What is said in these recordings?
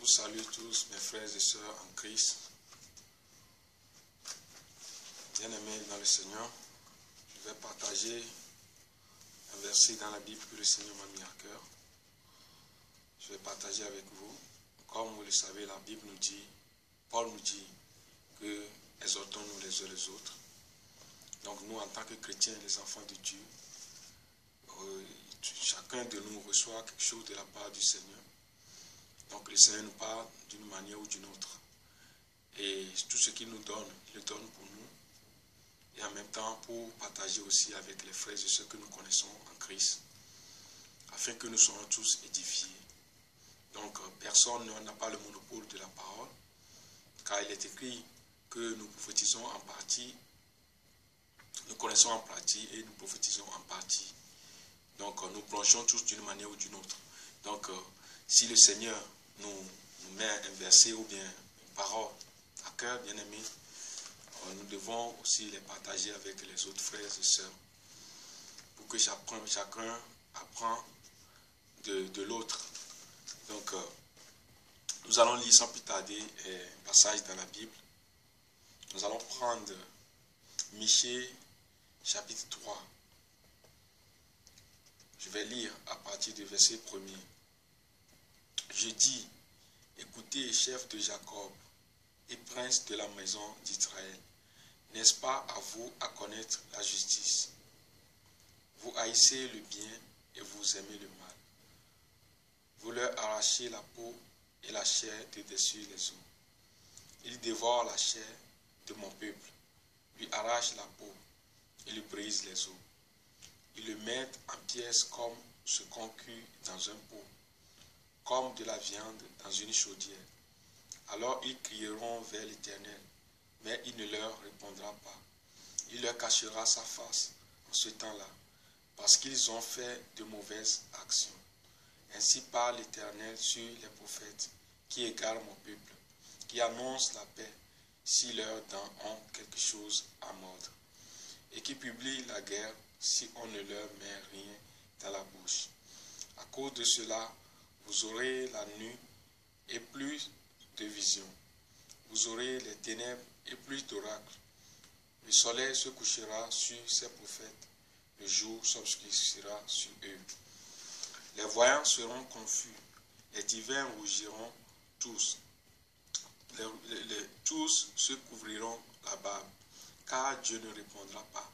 vous salue tous mes frères et sœurs en Christ. Bien-aimés dans le Seigneur, je vais partager un verset dans la Bible que le Seigneur m'a mis à cœur. Je vais partager avec vous. Comme vous le savez, la Bible nous dit, Paul nous dit que exhortons-nous les uns les autres. Donc nous, en tant que chrétiens, les enfants de Dieu, chacun de nous reçoit quelque chose de la part du Seigneur. Donc le Seigneur nous parle d'une manière ou d'une autre. Et tout ce qu'il nous donne, il le donne pour nous. Et en même temps pour partager aussi avec les frères et ceux que nous connaissons en Christ, afin que nous soyons tous édifiés. Donc personne n'a pas le monopole de la parole, car il est écrit que nous prophétisons en partie, nous connaissons en partie et nous prophétisons en partie. Donc nous plongeons tous d'une manière ou d'une autre. Donc si le Seigneur nous met un verset ou bien une parole à cœur, bien aimé, nous devons aussi les partager avec les autres frères et sœurs pour que chacun apprend de l'autre. Donc nous allons lire sans plus tarder un passage dans la Bible. Nous allons prendre Michée chapitre 3. Je vais lire à partir du verset 1er. Je dis, écoutez, chef de Jacob et prince de la maison d'Israël, n'est-ce pas à vous à connaître la justice? Vous haïssez le bien et vous aimez le mal. Vous leur arrachez la peau et la chair de dessus les os. Ils dévorent la chair de mon peuple, lui arrachent la peau et lui brisent les os. Ils le mettent en pièces comme ce qu'on cuit dans un pot, comme de la viande dans une chaudière. Alors ils crieront vers l'Éternel, mais il ne leur répondra pas. Il leur cachera sa face en ce temps-là, parce qu'ils ont fait de mauvaises actions. Ainsi parle l'Éternel sur les prophètes qui égarent mon peuple, qui annoncent la paix si leurs dents ont quelque chose à mordre, et qui publient la guerre si on ne leur met rien dans la bouche. À cause de cela, vous aurez la nuit et plus de visions. Vous aurez les ténèbres et plus d'oracles. Le soleil se couchera sur ces prophètes, le jour s'obscurcira sur eux. Les voyants seront confus, les divins rougiront tous. Tous se couvriront la barbe, car Dieu ne répondra pas.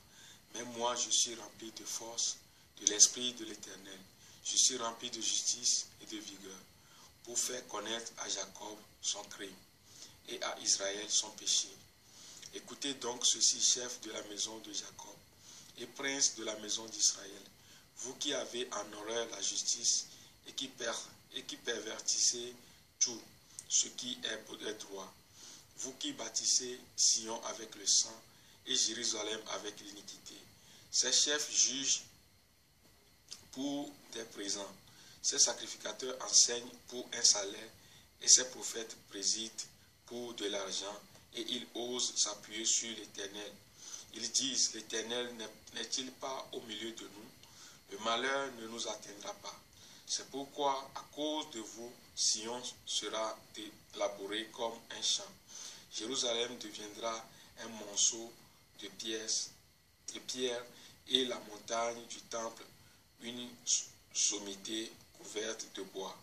Mais moi, je suis rempli de force, de l'Esprit de l'Éternel. Je suis rempli de justice et de vigueur, pour faire connaître à Jacob son crime et à Israël son péché. Écoutez donc ceci, chef de la maison de Jacob et prince de la maison d'Israël, vous qui avez en horreur la justice et qui pervertissez tout ce qui est droit, vous qui bâtissez Sion avec le sang et Jérusalem avec l'iniquité. Ces chefs jugent pour des présents, ces sacrificateurs enseignent pour un salaire et ces prophètes président pour de l'argent et ils osent s'appuyer sur l'Éternel. Ils disent, l'Éternel n'est-il pas au milieu de nous? Le malheur ne nous atteindra pas. C'est pourquoi, à cause de vous, Sion sera délabouré comme un champ. Jérusalem deviendra un monceau de pierres et la montagne du temple une sommité couverte de bois.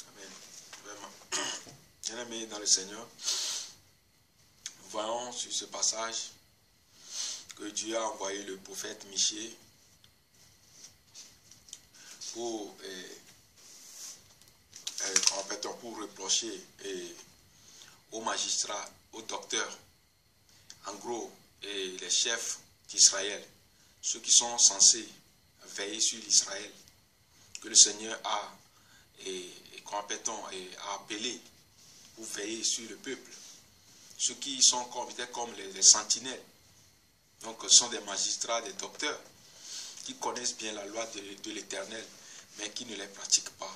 Amen. Vraiment. Bien-aimés dans le Seigneur, nous voyons sur ce passage que Dieu a envoyé le prophète Michée pour reprocher aux magistrats, aux docteurs, en gros, les chefs d'Israël, ceux qui sont censés veiller sur l'Israël, que le Seigneur a appelé pour veiller sur le peuple. Ceux qui sont comme les sentinelles. Donc ce sont des magistrats, des docteurs qui connaissent bien la loi de l'Éternel, mais qui ne les pratiquent pas.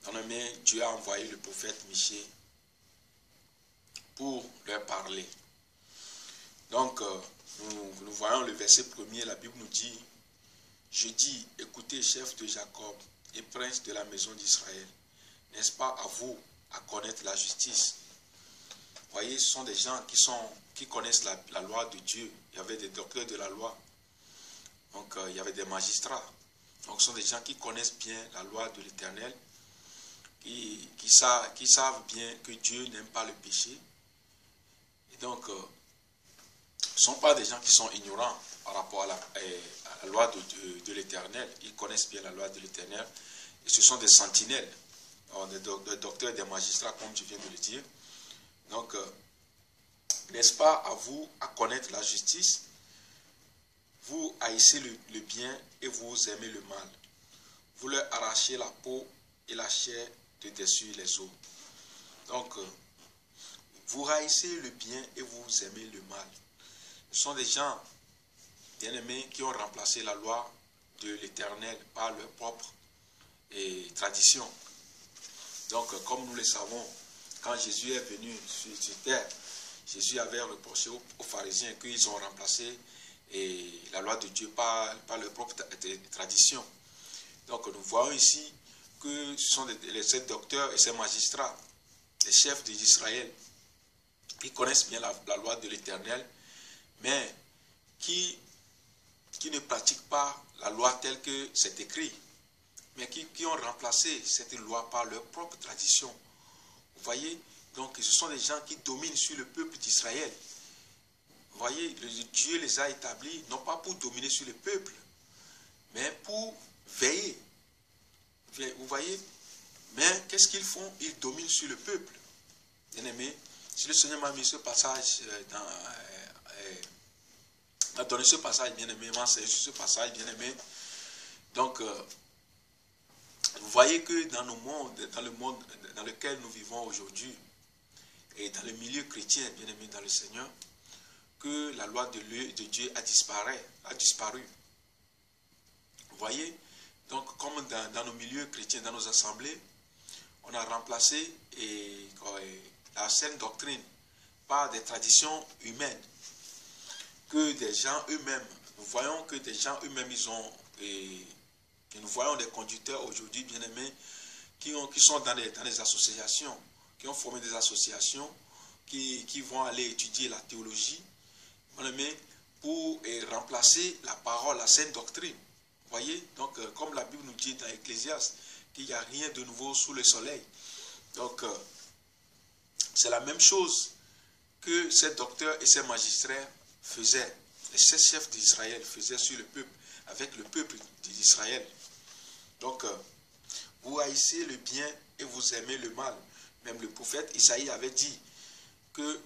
Dans le même, Dieu a envoyé le prophète Michée pour leur parler. Donc nous voyons le verset 1er, la Bible nous dit, je dis, écoutez, chef de Jacob et prince de la maison d'Israël, n'est-ce pas à vous à connaître la justice. Vous voyez, ce sont des gens qui connaissent la loi de Dieu. Il y avait des docteurs de la loi. Donc, il y avait des magistrats. Donc, ce sont des gens qui connaissent bien la loi de l'Éternel, qui savent bien que Dieu n'aime pas le péché. Et donc, ce ne sont pas des gens qui sont ignorants par rapport à la loi de l'Éternel. Ils connaissent bien la loi de l'Éternel. Et ce sont des sentinelles, des docteurs, des magistrats, comme je viens de le dire. Donc, n'est-ce pas à vous à connaître la justice? Vous haïssez le bien et vous aimez le mal. Vous leur arrachez la peau et la chair de dessus les os. Donc, vous haïssez le bien et vous aimez le mal. Ce sont des gens, bien-aimés, qui ont remplacé la loi de l'Éternel par leur propre tradition. Donc, comme nous le savons, quand Jésus est venu sur terre, Jésus avait reproché aux pharisiens qu'ils ont remplacé la loi de Dieu par leur propre tradition. Donc, nous voyons ici que ce sont ces docteurs et ces magistrats, les chefs d'Israël, qui connaissent bien la loi de l'Éternel, mais qui ne pratiquent pas la loi telle que c'est écrit, mais qui ont remplacé cette loi par leur propre tradition. Vous voyez, donc ce sont des gens qui dominent sur le peuple d'Israël. Vous voyez, Dieu les a établis, non pas pour dominer sur le peuple, mais pour veiller. Vous voyez, mais qu'est-ce qu'ils font? Ils dominent sur le peuple. Bien-aimé, si le Seigneur m'a mis ce passage, m'a donné ce passage, bien-aimé, m'a enseigné sur ce passage, bien-aimé. Donc, vous voyez que dans le monde dans lequel nous vivons aujourd'hui, et dans le milieu chrétien, bien-aimé dans le Seigneur, que la loi de Dieu a disparu. Vous voyez, donc comme dans nos milieux chrétiens, dans nos assemblées, on a remplacé la saine doctrine par des traditions humaines, que des gens eux-mêmes, nous voyons que des gens eux-mêmes, et nous voyons des conducteurs aujourd'hui, bien-aimés, qui sont dans des associations, qui ont formé des associations, qui vont aller étudier la théologie, bien-aimés, pour remplacer la parole, la saine doctrine. Vous voyez, donc comme la Bible nous dit dans Ecclésiaste, qu'il n'y a rien de nouveau sous le soleil. Donc, c'est la même chose que ces docteurs et ces magistrats faisaient, et ces chefs d'Israël faisaient sur le peuple, avec le peuple d'Israël. Donc, vous haïssez le bien et vous aimez le mal. Même le prophète Isaïe avait dit que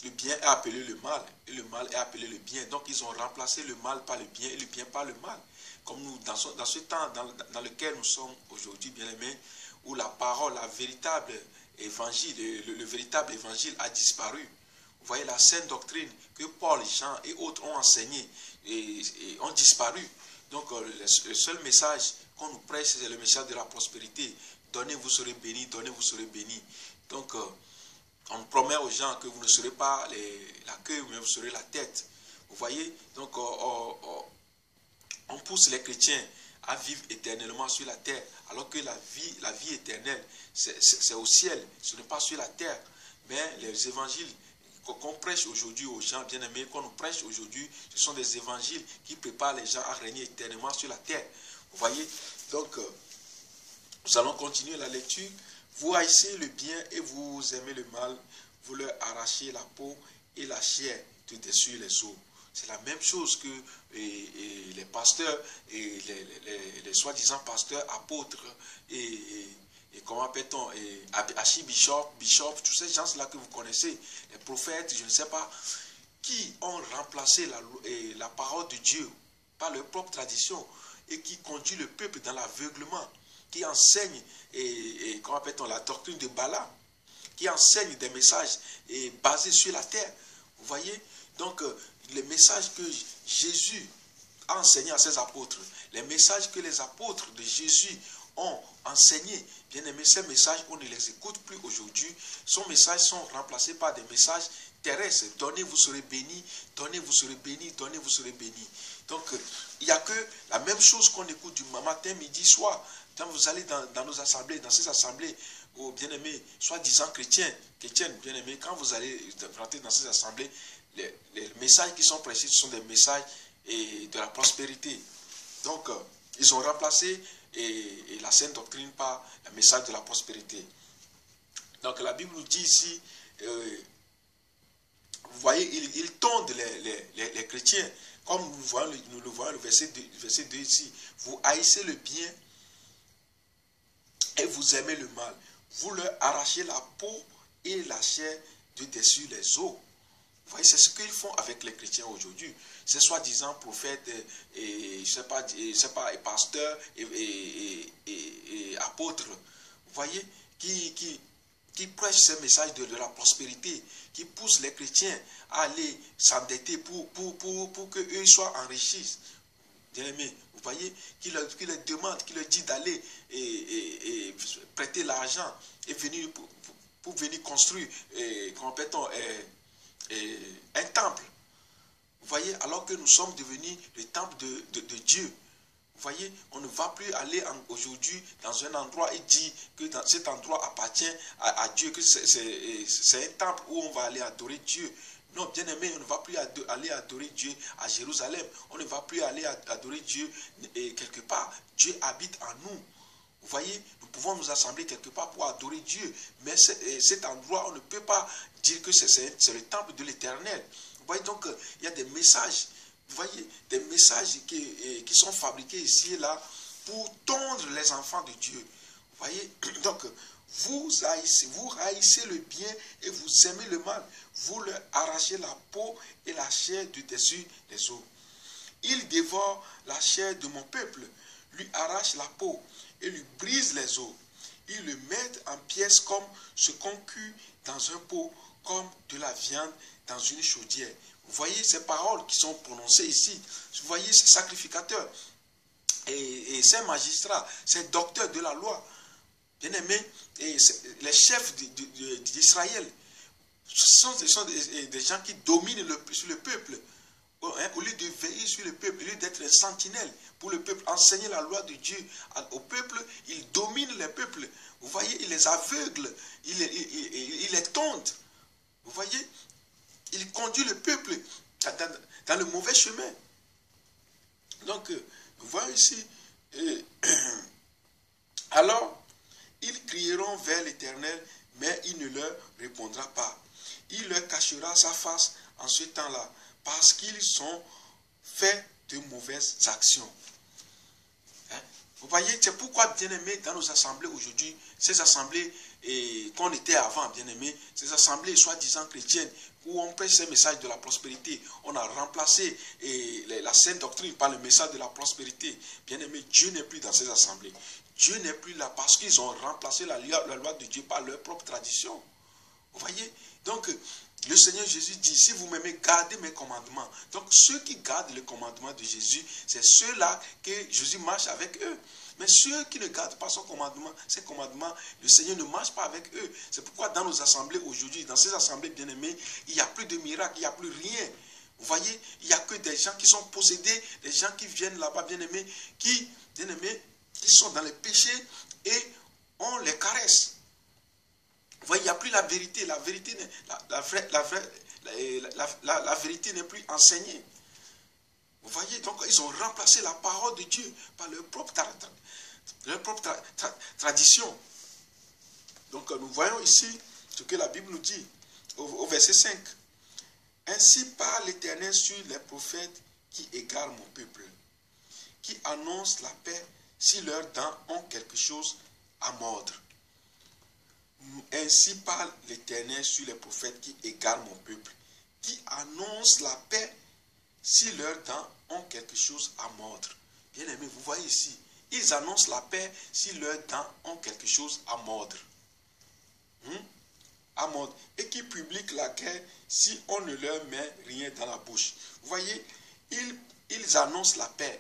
le bien est appelé le mal et le mal est appelé le bien. Donc, ils ont remplacé le mal par le bien et le bien par le mal. Comme nous, dans ce temps dans lequel nous sommes aujourd'hui, bien-aimés, où la parole, la véritable évangile, le véritable évangile a disparu. Vous voyez, la saine doctrine que Paul, Jean et autres ont enseigné et ont disparu. Donc, le seul message qu'on nous prêche, c'est le message de la prospérité. Donnez, vous serez bénis, donnez, vous serez bénis. Donc, on promet aux gens que vous ne serez pas la queue, mais vous serez la tête. Vous voyez, donc, on pousse les chrétiens à vivre éternellement sur la terre, alors que la vie éternelle, c'est au ciel, ce n'est pas sur la terre. Mais les évangiles qu'on prêche aujourd'hui aux gens bien-aimés, qu'on nous prêche aujourd'hui, ce sont des évangiles qui préparent les gens à régner éternellement sur la terre. Vous voyez, donc, nous allons continuer la lecture. Vous haïssez le bien et vous aimez le mal, vous leur arrachez la peau et la chair de dessus les os. C'est la même chose que les pasteurs et les soi-disant pasteurs, apôtres et comment appelle-t-on, archibishop, tous ces gens-là que vous connaissez, les prophètes, je ne sais pas, qui ont remplacé la parole de Dieu par leur propre tradition et qui conduit le peuple dans l'aveuglement, qui enseigne, comment appelle-t-on, la doctrine de Balaam, qui enseigne des messages basés sur la terre. Vous voyez, donc les messages que Jésus a enseignés à ses apôtres, les messages que les apôtres de Jésus ont enseignés, bien aimés, ces messages, on ne les écoute plus aujourd'hui. Ces messages sont remplacés par des messages terrestres. Donnez, vous serez bénis, donnez, vous serez bénis, donnez, vous serez bénis. Donc, il n'y a que la même chose qu'on écoute du matin, midi, soir. Quand vous allez dans nos assemblées, dans ces assemblées, aux bien-aimés, soi-disant chrétiennes, bien-aimés, quand vous allez rentrer dans ces assemblées, les messages qui sont prêchés, ce sont des messages de la prospérité. Donc, ils ont remplacé la saine doctrine par le message de la prospérité. Donc, la Bible nous dit ici, vous voyez, ils tondent les chrétiens, comme nous le voyons le verset 2 ici. Vous haïssez le bien et vous aimez le mal. Vous leur arrachez la peau et la chair de dessus les os. Vous voyez, c'est ce qu'ils font avec les chrétiens aujourd'hui. Ces soi-disant prophètes, je sais pas, pasteurs et apôtres, vous voyez, qui prêchent ce message de la prospérité, qui poussent les chrétiens à aller s'endetter pour qu'eux soient enrichis. Bien-aimés, vous voyez, qui leur demande, qui leur dit d'aller et prêter l'argent et venir pour venir construire, un temple. Vous voyez, alors que nous sommes devenus le temple de Dieu. Vous voyez, on ne va plus aller aujourd'hui dans un endroit et dire que cet endroit appartient à Dieu, que c'est un temple où on va aller adorer Dieu. Non, bien aimé, on ne va plus aller adorer Dieu à Jérusalem. On ne va plus aller adorer Dieu quelque part. Dieu habite en nous. Vous voyez, nous pouvons nous assembler quelque part pour adorer Dieu. Mais cet endroit, on ne peut pas dire que c'est le temple de l'Éternel. Vous voyez, donc, il y a des messages. Vous voyez, des messages qui sont fabriqués ici et là pour tondre les enfants de Dieu. Vous voyez, donc, vous haïssez le bien et vous aimez le mal. Vous leur arrachez la peau et la chair du dessus des os. Ils dévorent la chair de mon peuple, lui arrachent la peau et lui brisent les os. Ils le mettent en pièces comme ce qu'on cuit dans un pot, comme de la viande dans une chaudière. Vous voyez ces paroles qui sont prononcées ici. Vous voyez ces sacrificateurs et ces magistrats, ces docteurs de la loi, bien-aimés, et les chefs d'Israël. Ce sont des gens qui dominent sur le peuple. Au lieu de veiller sur le peuple, au lieu d'être un sentinelle pour le peuple, enseigner la loi de Dieu au peuple, ils dominent le peuple. Vous voyez, ils les aveuglent, ils les tondent. Vous voyez, ils conduisent le peuple dans le mauvais chemin. Donc, vous voyez ici, alors, ils crieront vers l'Éternel, mais il ne leur répondra pas. Il leur cachera sa face en ce temps-là, parce qu'ils sont faits de mauvaises actions. Hein? Vous voyez, c'est pourquoi, bien-aimés, dans nos assemblées aujourd'hui, ces assemblées qu'on était avant, bien-aimés, ces assemblées soi-disant chrétiennes, où on prêche ces messages de la prospérité, on a remplacé la saine doctrine par le message de la prospérité. Bien-aimés, Dieu n'est plus dans ces assemblées. Dieu n'est plus là parce qu'ils ont remplacé la loi de Dieu par leur propre tradition. Vous voyez? Donc, le Seigneur Jésus dit, si vous m'aimez, gardez mes commandements. Donc, ceux qui gardent les commandements de Jésus, c'est ceux-là que Jésus marche avec eux. Mais ceux qui ne gardent pas ses commandements, le Seigneur ne marche pas avec eux. C'est pourquoi dans nos assemblées aujourd'hui, dans ces assemblées bien-aimées, il n'y a plus de miracles, il n'y a plus rien. Vous voyez, il n'y a que des gens qui sont possédés, des gens qui viennent là-bas, bien-aimés, qui sont dans les péchés et on les caresse. Vous voyez, il n'y a plus la vérité. La vérité n'est plus enseignée. Vous voyez, donc ils ont remplacé la parole de Dieu par leur propre tradition. Donc nous voyons ici ce que la Bible nous dit au verset 5. Ainsi parle l'Éternel sur les prophètes qui égarent mon peuple, qui annoncent la paix si leurs dents ont quelque chose à mordre. Ainsi parle l'Éternel sur les prophètes qui égarent mon peuple, qui annoncent la paix si leurs dents ont quelque chose à mordre. Bien aimé, vous voyez ici, ils annoncent la paix si leurs dents ont quelque chose à mordre. À mordre. Et qui publient la guerre si on ne leur met rien dans la bouche. Vous voyez, ils annoncent la paix.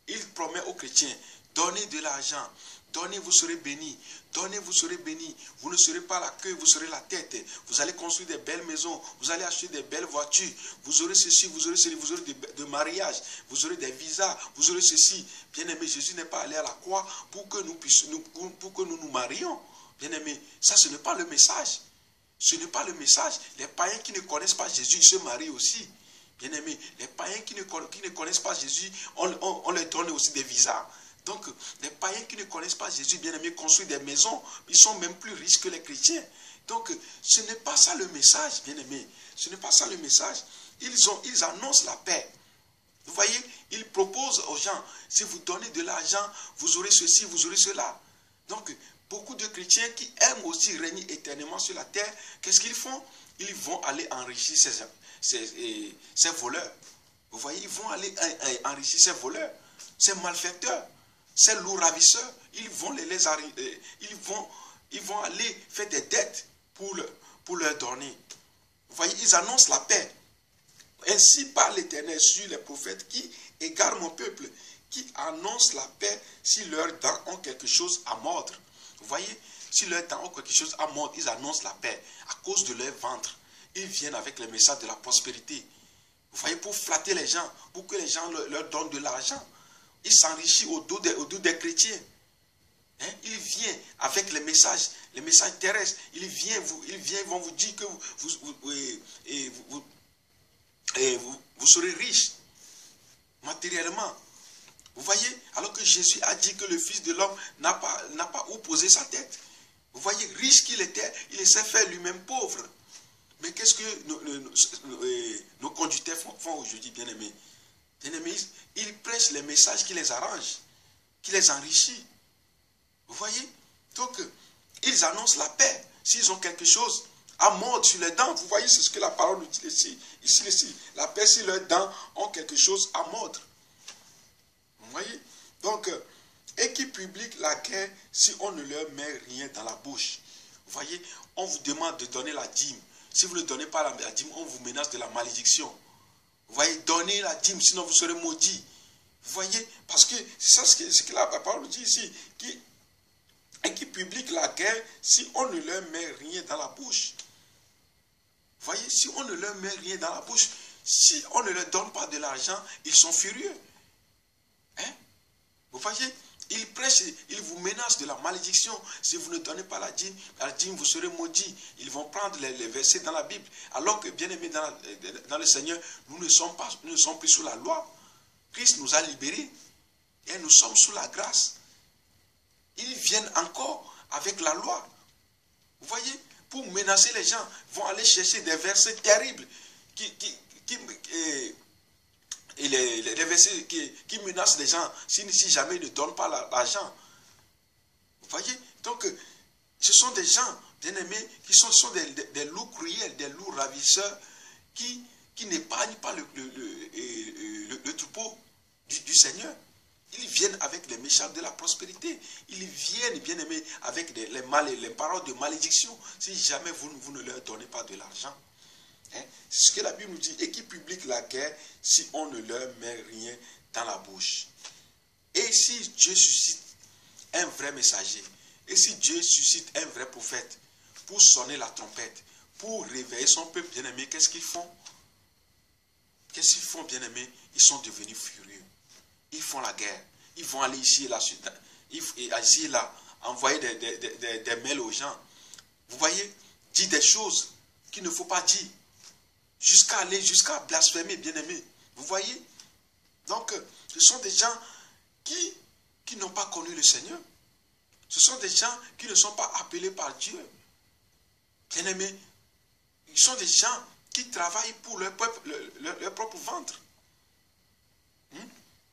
Ils promettent aux chrétiens, donnez de l'argent. Donnez, vous serez bénis. Donnez, vous serez bénis. Vous ne serez pas la queue, vous serez la tête. Vous allez construire des belles maisons. Vous allez acheter des belles voitures. Vous aurez ceci, vous aurez ceci. Vous aurez des mariages. Vous aurez des visas. Vous aurez ceci. Bien aimé, Jésus n'est pas allé à la croix pour que nous marions. Bien-aimé, ça ce n'est pas le message. Ce n'est pas le message. Les païens qui ne connaissent pas Jésus, ils se marient aussi. Bien-aimé, les païens qui ne connaissent pas Jésus, on leur donne aussi des visas. Donc, les païens qui ne connaissent pas Jésus, bien-aimé, construisent des maisons. Ils sont même plus riches que les chrétiens. Donc, ce n'est pas ça le message, bien-aimé. Ce n'est pas ça le message. Ils annoncent la paix. Vous voyez, ils proposent aux gens, si vous donnez de l'argent, vous aurez ceci, vous aurez cela. Donc, beaucoup de chrétiens qui aiment aussi régner éternellement sur la terre, qu'est-ce qu'ils font? Ils vont aller enrichir ces voleurs. Vous voyez, ils vont aller enrichir ces voleurs, ces malfaiteurs, ces loups ravisseurs. Ils vont aller faire des dettes pour leur donner. Vous voyez, ils annoncent la paix. Ainsi parle l'Éternel sur les prophètes qui égarent mon peuple, qui annoncent la paix si leurs dents ont quelque chose à mordre. Vous voyez, si leurs dents ont quelque chose à mordre, ils annoncent la paix à cause de leur ventre. Ils viennent avec le message de la prospérité. Vous voyez, pour flatter les gens, pour que les gens leur donnent de l'argent. Ils s'enrichissent au dos des chrétiens. Hein? Ils viennent avec les messages terrestres. Ils vont vous dire que vous serez riches matériellement. Vous voyez, alors que Jésus a dit que le Fils de l'homme n'a pas où poser sa tête. Vous voyez, riche qu'il était, il s'est fait lui-même pauvre. Mais qu'est-ce que nos conducteurs font aujourd'hui, bien-aimés? Bien-aimés, ils prêchent les messages qui les arrangent, qui les enrichissent. Vous voyez? Donc, ils annoncent la paix. S'ils ont quelque chose à mordre sur les dents, vous voyez, c'est ce que la parole nous dit ici. La paix si leurs dents ont quelque chose à mordre. Vous voyez? Donc, et qui publie la guerre si on ne leur met rien dans la bouche. Vous voyez, on vous demande de donner la dîme. Si vous ne donnez pas la dîme, on vous menace de la malédiction. Vous voyez, donnez la dîme, sinon vous serez maudit. Vous voyez, parce que c'est ça ce que la parole dit ici. Et qui publie la guerre si on ne leur met rien dans la bouche. Vous voyez, si on ne leur met rien dans la bouche, si on ne leur donne pas de l'argent, ils sont furieux. Hein? Vous voyez, ils prêchent, ils vous menacent de la malédiction. Si vous ne donnez pas la dîme, vous serez maudit. Ils vont prendre les versets dans la Bible. Alors que, bien aimés dans le Seigneur, nous ne sommes plus sous la loi. Christ nous a libérés. Et nous sommes sous la grâce. Ils viennent encore avec la loi. Vous voyez, pour menacer les gens, vont aller chercher des versets terribles les versets qui menacent les gens si jamais ils ne donnent pas l'argent. Vous voyez? Donc, ce sont des gens, bien-aimés, qui sont des loups cruels, des loups ravisseurs qui n'épargnent pas le troupeau du Seigneur. Ils viennent avec les méchants de la prospérité. Ils viennent, bien aimés, avec les paroles de malédiction si jamais vous ne leur donnez pas de l'argent. Hein? C'est ce que la Bible nous dit. Et qui publie la guerre si on ne leur met rien dans la bouche. Et si Dieu suscite un vrai messager, et si Dieu suscite un vrai prophète pour sonner la trompette, pour réveiller son peuple bien-aimé, qu'est-ce qu'ils font? Qu'est-ce qu'ils font, bien-aimés? Ils sont devenus furieux. Ils font la guerre. Ils vont aller ici et là, ici et là, envoyer des mails aux gens. Vous voyez, dire des choses qu'il ne faut pas dire. Jusqu'à blasphémer, bien-aimés. Vous voyez? Donc, ce sont des gens qui n'ont pas connu le Seigneur. Ce sont des gens qui ne sont pas appelés par Dieu. Bien-aimés, ils sont des gens qui travaillent pour leur propre ventre.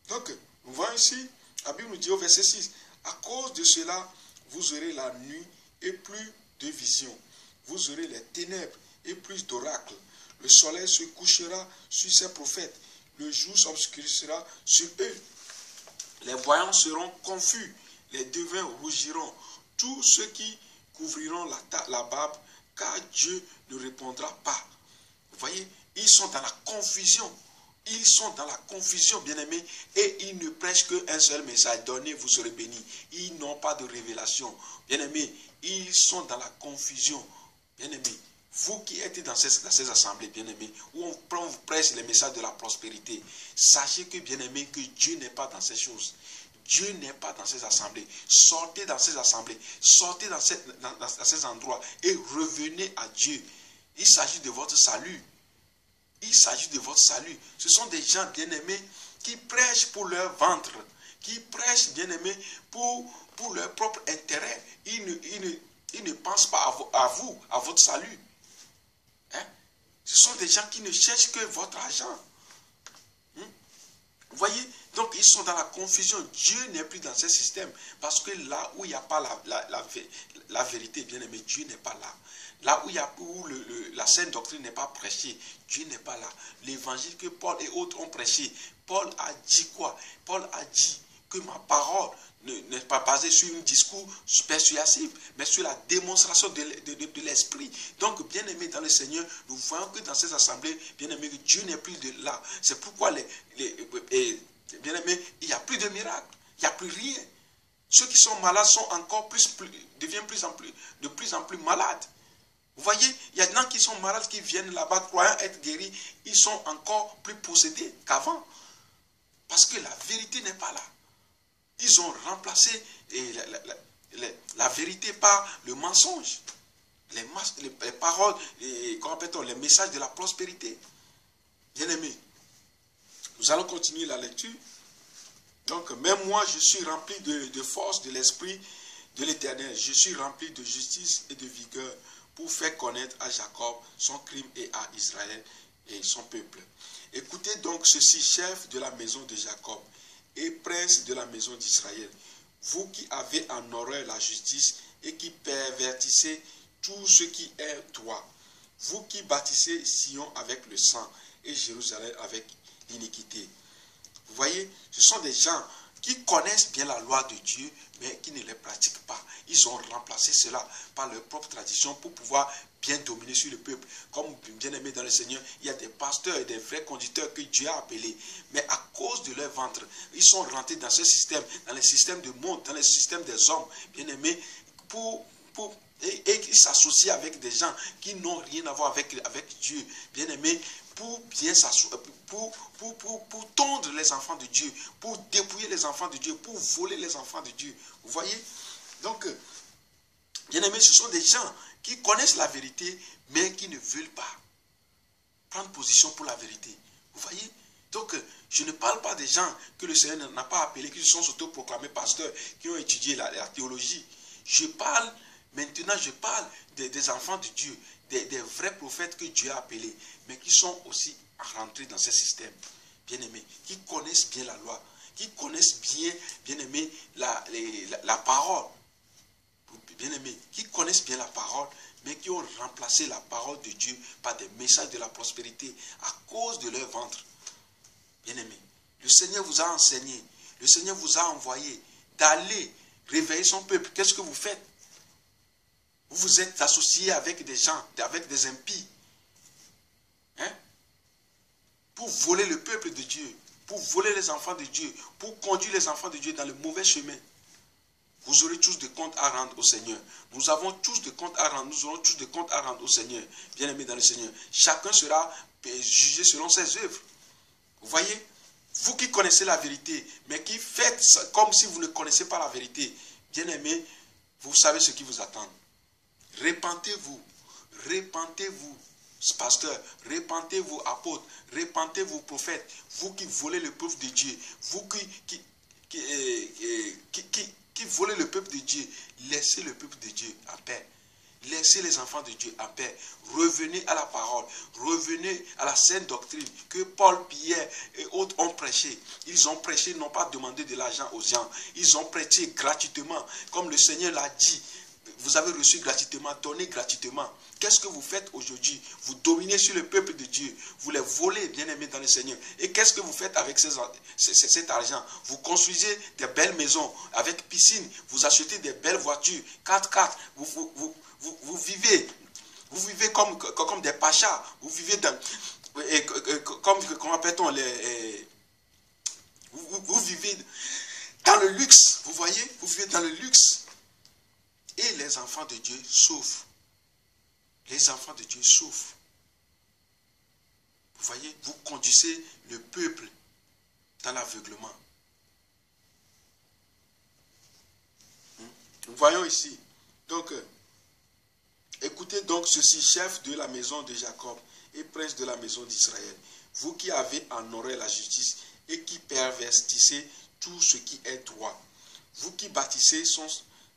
Donc, nous voyons ici, la Bible nous dit au verset 6, à cause de cela, vous aurez la nuit et plus de visions. Vous aurez les ténèbres et plus d'oracles. Le soleil se couchera sur ses prophètes. Le jour s'obscurcira sur eux. Les voyants seront confus. Les devins rougiront. Tous ceux qui couvriront la barbe, car Dieu ne répondra pas. Vous voyez, ils sont dans la confusion. Ils sont dans la confusion, bien-aimés, et ils ne prêchent qu'un seul message. Donnez, vous serez bénis. Ils n'ont pas de révélation. Bien-aimés, ils sont dans la confusion. Bien-aimés, vous qui êtes dans ces assemblées, bien-aimés, où on vous prêche les messages de la prospérité, sachez que, bien-aimés, que Dieu n'est pas dans ces choses. Dieu n'est pas dans ces assemblées. Sortez dans ces assemblées. Sortez dans ces endroits et revenez à Dieu. Il s'agit de votre salut. Il s'agit de votre salut. Ce sont des gens bien-aimés qui prêchent pour leur ventre. Qui prêchent, bien-aimés, pour leur propre intérêt. Ils ne pensent pas à vous, à votre salut. Hein? Ce sont des gens qui ne cherchent que votre argent. Vous voyez? Donc, ils sont dans la confusion. Dieu n'est plus dans ce système. Parce que là où il n'y a pas la vérité, bien aimé, Dieu n'est pas là. Là où la sainte doctrine n'est pas prêchée, Dieu n'est pas là. L'évangile que Paul et autres ont prêché, Paul a dit quoi? Paul a dit que ma parole n'est pas basée sur un discours persuasif, mais sur la démonstration de l'esprit. Donc, bien aimé dans le Seigneur, nous voyons que dans ces assemblées, bien aimé, Dieu n'est plus de là. C'est pourquoi bien aimé, il n'y a plus de miracles, il n'y a plus rien. Ceux qui sont malades sont encore deviennent de plus en plus malades. Vous voyez, il y a des gens qui sont malades, qui viennent là-bas, croyant être guéris, ils sont encore plus possédés qu'avant. Parce que la vérité n'est pas là. Ils ont remplacé la vérité par le mensonge. Les paroles, les messages de la prospérité. Bien-aimés, nous allons continuer la lecture. Donc, même moi, je suis rempli de force de l'esprit de l'Éternel. Je suis rempli de justice et de vigueur pour faire connaître à Jacob son crime et à Israël et son peuple. Écoutez donc ceci, chef de la maison de Jacob et prince de la maison d'Israël, vous qui avez en horreur la justice et qui pervertissez tout ce qui est droit, vous qui bâtissez Sion avec le sang et Jérusalem avec l'iniquité. Vous voyez, ce sont des gens qui connaissent bien la loi de Dieu, mais qui ne les pratiquent pas. Ils ont remplacé cela par leur propre tradition pour pouvoir bien dominer sur le peuple. Comme bien aimé dans le Seigneur, il y a des pasteurs et des vrais conducteurs que Dieu a appelés. Mais à cause de leur ventre, ils sont rentrés dans ce système, dans le système du monde, dans le système des hommes, bien aimés, et ils s'associent avec des gens qui n'ont rien à voir avec Dieu, bien aimés, pour tondre les enfants de Dieu, pour dépouiller les enfants de Dieu, pour voler les enfants de Dieu. Vous voyez? Donc, bien aimés, ce sont des gens qui connaissent la vérité, mais qui ne veulent pas prendre position pour la vérité. Vous voyez? Donc, je ne parle pas des gens que le Seigneur n'a pas appelés, qui sont autoproclamés pasteurs, qui ont étudié la théologie. Maintenant, je parle des enfants de Dieu, des vrais prophètes que Dieu a appelés, mais qui sont aussi rentrés dans ce système, bien aimés, qui connaissent bien la loi, qui connaissent bien aimé, la parole, bien aimés, qui connaissent bien la parole, mais qui ont remplacé la parole de Dieu par des messages de la prospérité à cause de leur ventre. Bien aimés, le Seigneur vous a enseigné, le Seigneur vous a envoyé d'aller réveiller son peuple. Qu'est-ce que vous faites? Vous vous êtes associés avec des gens, avec des impies, hein? Pour voler le peuple de Dieu, pour voler les enfants de Dieu, pour conduire les enfants de Dieu dans le mauvais chemin. Vous aurez tous des comptes à rendre au Seigneur. Nous avons tous des comptes à rendre. Nous aurons tous des comptes à rendre au Seigneur. Bien aimé dans le Seigneur. Chacun sera jugé selon ses œuvres. Vous voyez? Vous qui connaissez la vérité, mais qui faites comme si vous ne connaissez pas la vérité. Bien aimé, vous savez ce qui vous attend. Repentez-vous. Repentez-vous, pasteurs. Repentez-vous, apôtres. Repentez-vous, prophètes. Vous qui volez le peuple de Dieu. Vous qui volez le peuple de Dieu. Laissez le peuple de Dieu en paix. Laissez les enfants de Dieu en paix. Revenez à la parole. Revenez à la sainte doctrine que Paul, Pierre et autres ont prêché. Ils ont prêché, n'ont pas demandé de l'argent aux gens. Ils ont prêché gratuitement. Comme le Seigneur l'a dit. Vous avez reçu gratuitement, donné gratuitement. Qu'est-ce que vous faites aujourd'hui? Vous dominez sur le peuple de Dieu. Vous les volez, bien aimés dans le Seigneur. Et qu'est-ce que vous faites avec cet argent? Vous construisez des belles maisons avec piscine. Vous achetez des belles voitures, 4x4. Vous vivez comme des pachas. Vous vivez dans... Comment appelle-t-on vous vivez dans le luxe. Vous voyez? Vous vivez dans le luxe. Et les enfants de Dieu souffrent. Les enfants de Dieu souffrent. Vous voyez, vous conduisez le peuple dans l'aveuglement. Nous voyons ici. Donc, écoutez donc ceci, chef de la maison de Jacob et prince de la maison d'Israël, vous qui avez honoré la justice et qui pervertissez tout ce qui est droit, vous qui bâtissez son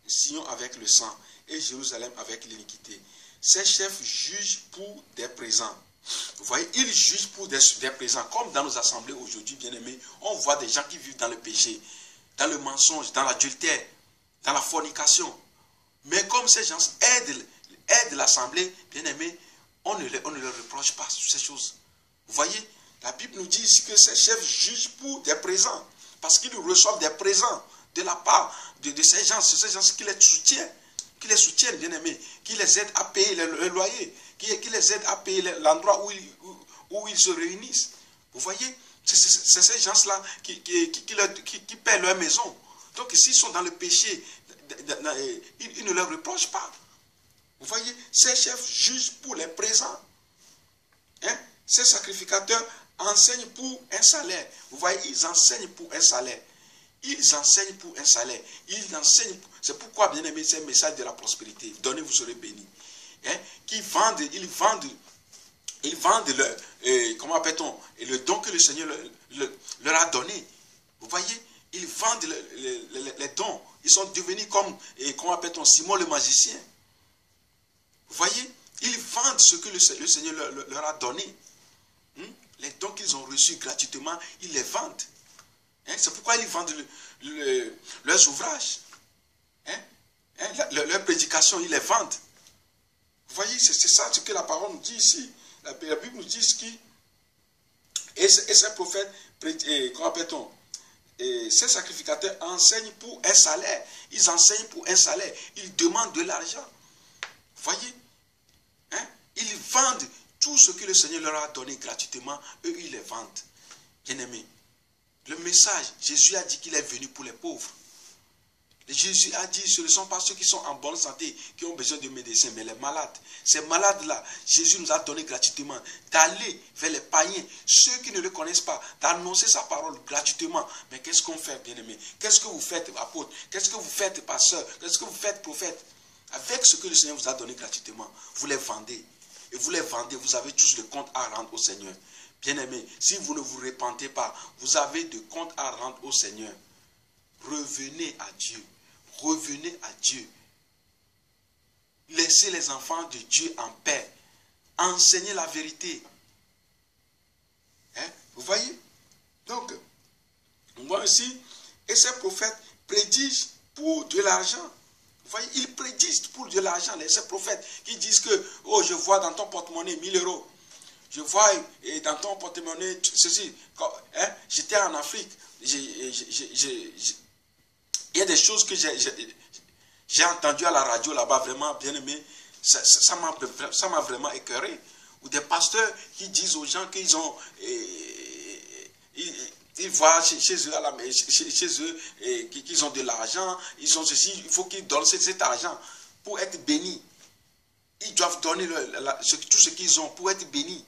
Sion avec le sang et Jérusalem avec l'iniquité. Ces chefs jugent pour des présents. Vous voyez, ils jugent pour des présents. Comme dans nos assemblées aujourd'hui, bien-aimés, on voit des gens qui vivent dans le péché, dans le mensonge, dans l'adultère, dans la fornication. Mais comme ces gens aident l'assemblée, bien-aimés, on ne leur reproche pas ces choses. Vous voyez, la Bible nous dit ici que ces chefs jugent pour des présents, parce qu'ils reçoivent des présents de la part de ces gens qui les soutiennent, bien-aimés, qui les aident à payer le loyer, qui les aident à payer l'endroit où ils se réunissent. Vous voyez, c'est ces gens-là qui paient leur maison. Donc s'ils sont dans le péché, ils ne leur reprochent pas. Vous voyez, ces chefs jugent pour les présents. Hein? Ces sacrificateurs enseignent pour un salaire. Vous voyez, ils enseignent pour un salaire. Ils enseignent pour un salaire. Ils enseignent. C'est pourquoi, bien aimé, c'est un message de la prospérité. Donnez, vous serez bénis. Hein? Ils vendent comment appelle-t-on, le don que le Seigneur leur a donné. Vous voyez, ils vendent les dons. Ils sont devenus comme, comment appelle-t-on, Simon le magicien. Vous voyez, ils vendent ce que le Seigneur leur a donné. Les dons qu'ils ont reçus gratuitement, ils les vendent. Hein? C'est pourquoi ils vendent leurs ouvrages. Hein? Leurs prédications, ils les vendent. Vous voyez, c'est ça ce que la parole nous dit ici. La Bible nous dit et ces prophètes, comment appelle-t-on, ces sacrificateurs enseignent pour un salaire. Ils enseignent pour un salaire. Ils demandent de l'argent. Vous voyez, hein? Ils vendent tout ce que le Seigneur leur a donné gratuitement. Eux, ils les vendent. Bien-aimés, le message, Jésus a dit qu'il est venu pour les pauvres. Jésus a dit, ce ne sont pas ceux qui sont en bonne santé qui ont besoin de médecins, mais les malades. Ces malades-là, Jésus nous a donné gratuitement d'aller vers les païens, ceux qui ne le connaissent pas, d'annoncer sa parole gratuitement. Mais qu'est-ce qu'on fait, bien-aimés? Qu'est-ce que vous faites, apôtre? Qu'est-ce que vous faites, pasteur? Qu'est-ce que vous faites, prophète? Avec ce que le Seigneur vous a donné gratuitement, vous les vendez. Et vous les vendez, vous avez tous le compte à rendre au Seigneur. Bien-aimés, si vous ne vous repentez pas, vous avez de compte à rendre au Seigneur. Revenez à Dieu. Revenez à Dieu. Laissez les enfants de Dieu en paix. Enseignez la vérité. Hein? Vous voyez? Donc, moi aussi, et ces prophètes prédigent pour de l'argent. Vous voyez, ils prédisent pour de l'argent. Ces prophètes qui disent que, oh, je vois dans ton porte-monnaie 1000 €. Je vois dans ton porte-monnaie ceci. Hein? J'étais en Afrique. Il y a des choses que j'ai entendues à la radio là-bas, vraiment bien aimé. Ça m'a vraiment écœuré. Ou des pasteurs qui disent aux gens qu'ils ont... Ils voient chez eux qu'ils ont de l'argent, ils ont ceci, il faut qu'ils donnent cet argent pour être bénis. Ils doivent donner tout ce qu'ils ont pour être bénis.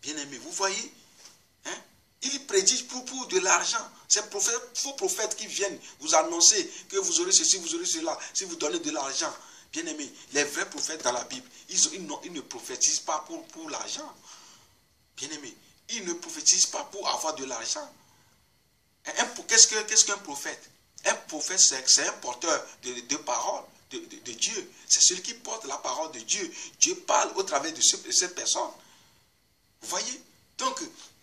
Bien aimés, vous voyez, hein? Ils prédisent pour de l'argent. Ces faux prophètes qui viennent vous annoncer que vous aurez ceci, vous aurez cela, si vous donnez de l'argent. Bien aimés, les vrais prophètes dans la Bible, ils ne prophétisent pas pour l'argent. Bien aimés, ils ne prophétisent pas pour avoir de l'argent. Qu'est-ce qu'un prophète? Un prophète, c'est un porteur de parole de Dieu. C'est celui qui porte la parole de Dieu. Dieu parle au travers de cette personne. Vous voyez? Donc,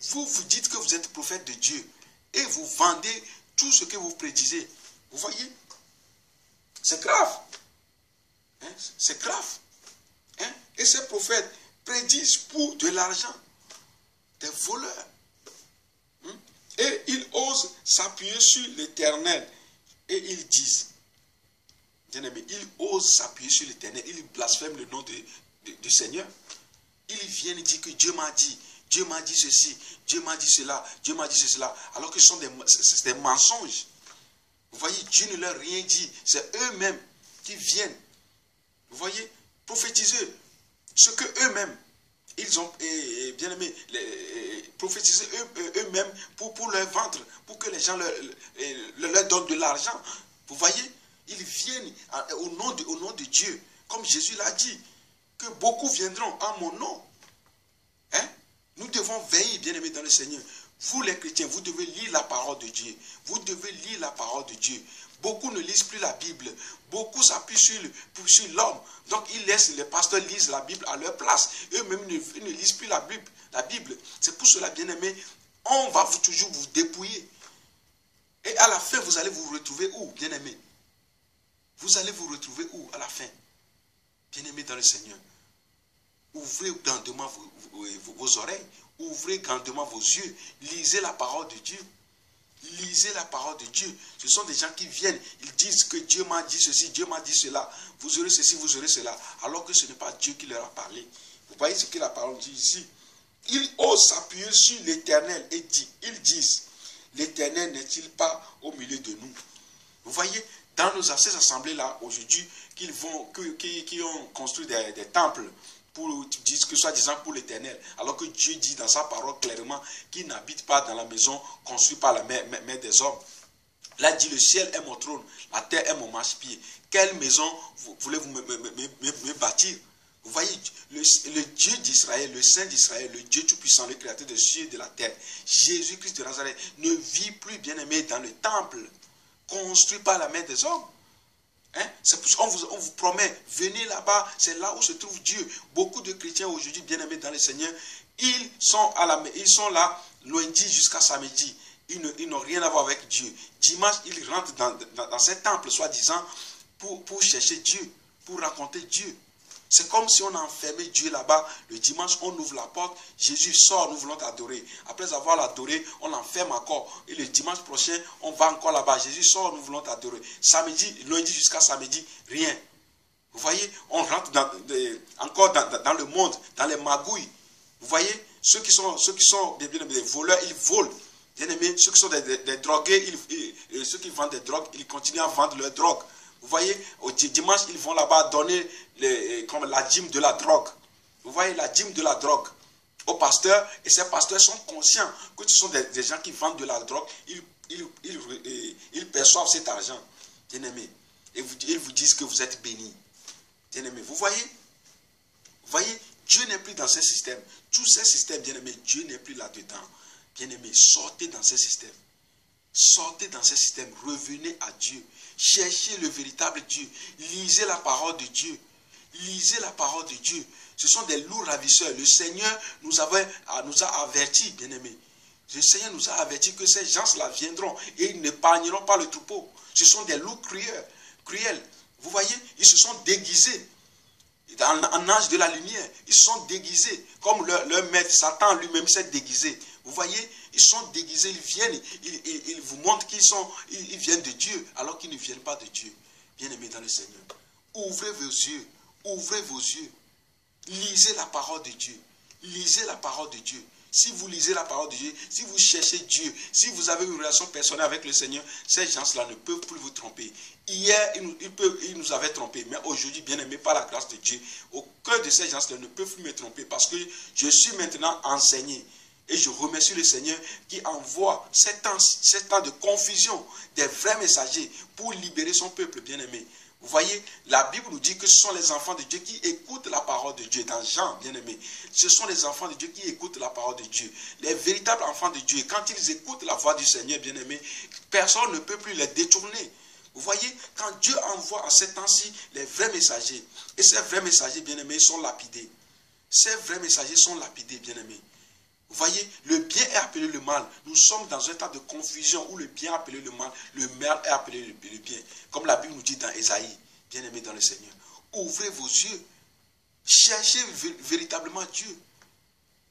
vous dites que vous êtes prophète de Dieu et vous vendez tout ce que vous prédisez. Vous voyez? C'est grave. Hein? C'est grave. Hein? Et ces prophètes prédisent pour de l'argent. Des voleurs. Et ils osent s'appuyer sur l'Éternel. Et ils disent, bien-aimés, ils osent s'appuyer sur l'Éternel. Ils blasphèment le nom du Seigneur. Ils viennent dire que Dieu m'a dit ceci, Dieu m'a dit cela, Dieu m'a dit cela. Alors que ce sont des mensonges. Vous voyez, Dieu ne leur a rien dit. C'est eux-mêmes qui viennent. Vous voyez, prophétiser ce que eux-mêmes, ils ont, bien aimé, prophétiser eux-mêmes pour leur ventre, pour que les gens leur donnent de l'argent. Vous voyez, Ils viennent au nom de Dieu. Comme Jésus l'a dit, que beaucoup viendront en mon nom. Hein? Nous devons veiller, bien-aimés dans le Seigneur. Vous les chrétiens, vous devez lire la parole de Dieu. Vous devez lire la parole de Dieu. Beaucoup ne lisent plus la Bible. Beaucoup s'appuient sur l'homme. Donc ils laissent les pasteurs lire la Bible à leur place. Eux-mêmes ne lisent plus la Bible. C'est pour cela, bien-aimés, on va toujours vous dépouiller. Et à la fin, vous allez vous retrouver où, bien-aimés? Vous allez vous retrouver où à la fin? Bien-aimés dans le Seigneur. Ouvrez grandement vos oreilles. Ouvrez grandement vos yeux. Lisez la parole de Dieu. Lisez la parole de Dieu. Ce sont des gens qui viennent. Ils disent que Dieu m'a dit ceci, Dieu m'a dit cela. Vous aurez ceci, vous aurez cela. Alors que ce n'est pas Dieu qui leur a parlé. Vous voyez ce que la parole dit ici. Ils osent s'appuyer sur l'Éternel et ils disent, l'Éternel n'est-il pas au milieu de nous? Vous voyez, dans ces assemblées-là, aujourd'hui, qui ont construit des temples, que soi-disant pour l'Éternel, alors que Dieu dit dans sa parole clairement qu'il n'habite pas dans la maison construite par la main des hommes. Là dit, le ciel est mon trône, la terre est mon marchepied. Quelle maison voulez-vous me bâtir? Vous voyez, le Dieu d'Israël, le Saint d'Israël, le Dieu Tout-Puissant, le Créateur des cieux et de la terre, Jésus-Christ de Nazareth, ne vit plus, bien-aimé, dans le temple construit par la main des hommes. Hein? C'est pour ça qu'on vous promet, venez là-bas, c'est là où se trouve Dieu. Beaucoup de chrétiens aujourd'hui, bien-aimés dans le Seigneur, ils sont là lundi jusqu'à samedi. Ils n'ont rien à voir avec Dieu. Dimanche, ils rentrent dans ces temples, soi-disant, pour chercher Dieu, pour raconter Dieu. C'est comme si on enfermait Dieu là-bas. Le dimanche, on ouvre la porte. Jésus sort, nous voulons t'adorer. Après avoir l'adoré, on l'enferme encore. Et le dimanche prochain, on va encore là-bas. Jésus sort, nous voulons t'adorer. Samedi, lundi jusqu'à samedi, rien. Vous voyez, on rentre encore dans le monde, dans les magouilles. Vous voyez, ceux qui sont des voleurs, ils volent. Bien aimé, ceux qui sont des drogués, ceux qui vendent des drogues, ils continuent à vendre leurs drogues. Vous voyez, au dimanche, ils vont là-bas donner comme la dîme de la drogue. Vous voyez, la dîme de la drogue aux pasteurs. Et ces pasteurs sont conscients que ce sont des gens qui vendent de la drogue. Ils perçoivent cet argent, bien-aimé. Et ils vous disent que vous êtes bénis. Bien-aimé, vous voyez, Dieu n'est plus dans ces systèmes. Tous ces systèmes, bien-aimé, Dieu n'est plus là-dedans. Bien-aimé, sortez dans ces systèmes. Sortez dans ces systèmes, revenez à Dieu. Cherchez le véritable Dieu. Lisez la parole de Dieu. Lisez la parole de Dieu. Ce sont des loups ravisseurs. Le Seigneur nous a avertis, bien-aimés. Le Seigneur nous a avertis que ces gens-là viendront et ils n'épargneront pas le troupeau. Ce sont des loups cruels. Vous voyez, ils se sont déguisés. En ange de la lumière, ils sont déguisés. Comme leur maître Satan lui-même s'est déguisé. Vous voyez, ils sont déguisés, ils viennent, ils vous montrent qu'ils viennent de Dieu, alors qu'ils ne viennent pas de Dieu. Bien-aimés dans le Seigneur, ouvrez vos yeux, ouvrez vos yeux. Lisez la parole de Dieu. Lisez la parole de Dieu. Si vous lisez la parole de Dieu, si vous cherchez Dieu, si vous avez une relation personnelle avec le Seigneur, ces gens-là ne peuvent plus vous tromper. Hier, ils nous avaient trompés, mais aujourd'hui, bien-aimés, par la grâce de Dieu, aucun de ces gens-là ne peut plus me tromper parce que je suis maintenant enseigné. Et je remercie le Seigneur qui envoie ces temps de confusion des vrais messagers pour libérer son peuple bien-aimé. Vous voyez, la Bible nous dit que ce sont les enfants de Dieu qui écoutent la parole de Dieu. Dans Jean, bien-aimé, ce sont les enfants de Dieu qui écoutent la parole de Dieu. Les véritables enfants de Dieu, quand ils écoutent la voix du Seigneur, bien-aimé, personne ne peut plus les détourner. Vous voyez, quand Dieu envoie en ces temps-ci les vrais messagers, et ces vrais messagers, bien-aimés, sont lapidés. Ces vrais messagers sont lapidés, bien-aimés. Vous voyez, le bien est appelé le mal. Nous sommes dans un état de confusion où le bien est appelé le mal, le mal est appelé le bien. Comme la Bible nous dit dans Ésaïe, bien-aimé dans le Seigneur. Ouvrez vos yeux. Cherchez véritablement Dieu.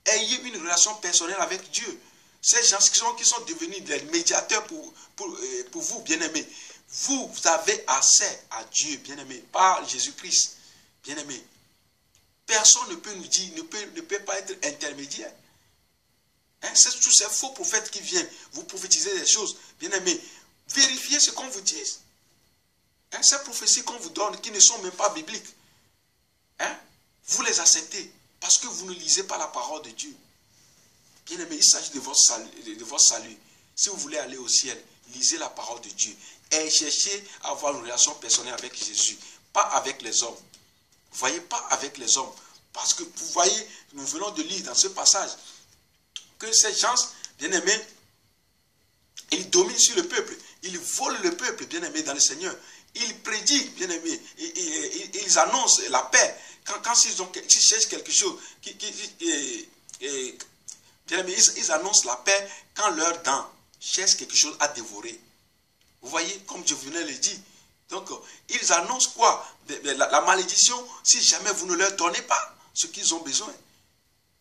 Ayez une relation personnelle avec Dieu. Ces gens qui sont devenus des médiateurs pour vous, bien-aimés. Vous avez accès à Dieu, bien-aimé, par Jésus-Christ, bien-aimé. Personne ne peut nous dire, ne peut pas être intermédiaire. Hein, c'est tous ces faux prophètes qui viennent vous prophétiser des choses. Bien-aimés, vérifiez ce qu'on vous dit. Hein, ces prophéties qu'on vous donne, qui ne sont même pas bibliques, hein, vous les acceptez parce que vous ne lisez pas la parole de Dieu. Bien-aimés, il s'agit de votre salut. Si vous voulez aller au ciel, lisez la parole de Dieu. Et cherchez à avoir une relation personnelle avec Jésus, pas avec les hommes. Vous voyez, pas avec les hommes. Parce que vous voyez, nous venons de lire dans ce passage que ces gens, bien-aimés, ils dominent sur le peuple. Ils volent le peuple, bien-aimés, dans le Seigneur. Ils prédisent, bien-aimés. Ils annoncent la paix. Quand s'ils cherchent quelque chose, bien-aimés, ils annoncent la paix quand leurs dents cherchent quelque chose à dévorer. Vous voyez, comme je venais de le dire. Donc, ils annoncent quoi? La malédiction, si jamais vous ne leur donnez pas ce qu'ils ont besoin.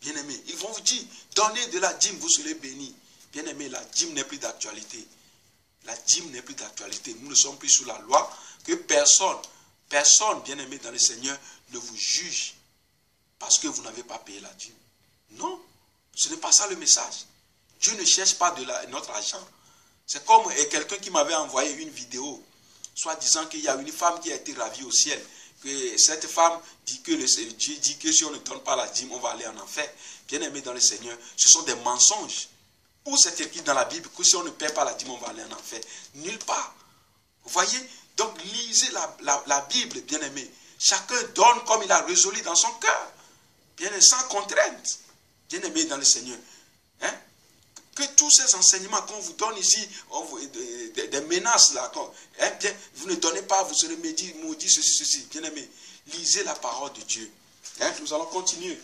Bien-aimés, ils vont vous dire, donnez de la dîme, vous serez bénis. Bien-aimés, la dîme n'est plus d'actualité. La dîme n'est plus d'actualité. Nous ne sommes plus sous la loi. Que personne, bien-aimé dans le Seigneur, ne vous juge parce que vous n'avez pas payé la dîme. Non, ce n'est pas ça le message. Dieu ne cherche pas notre argent. C'est comme quelqu'un qui m'avait envoyé une vidéo, soit disant qu'il y a une femme qui a été ravie au ciel. Que cette femme dit que Dieu dit que si on ne donne pas la dîme, on va aller en enfer. Bien-aimé dans le Seigneur, ce sont des mensonges. Où c'est écrit dans la Bible que si on ne paie pas la dîme, on va aller en enfer? Nulle part. Vous voyez? Donc lisez la Bible, bien-aimé. Chacun donne comme il a résolu dans son cœur. Bien-aimé, sans contrainte. Bien-aimé dans le Seigneur. Hein? Que tous ces enseignements qu'on vous donne ici, des menaces là, hein, bien, vous ne donnez pas, vous serez maudit, ceci. Bien-aimé, lisez la parole de Dieu. Hein? Nous allons continuer.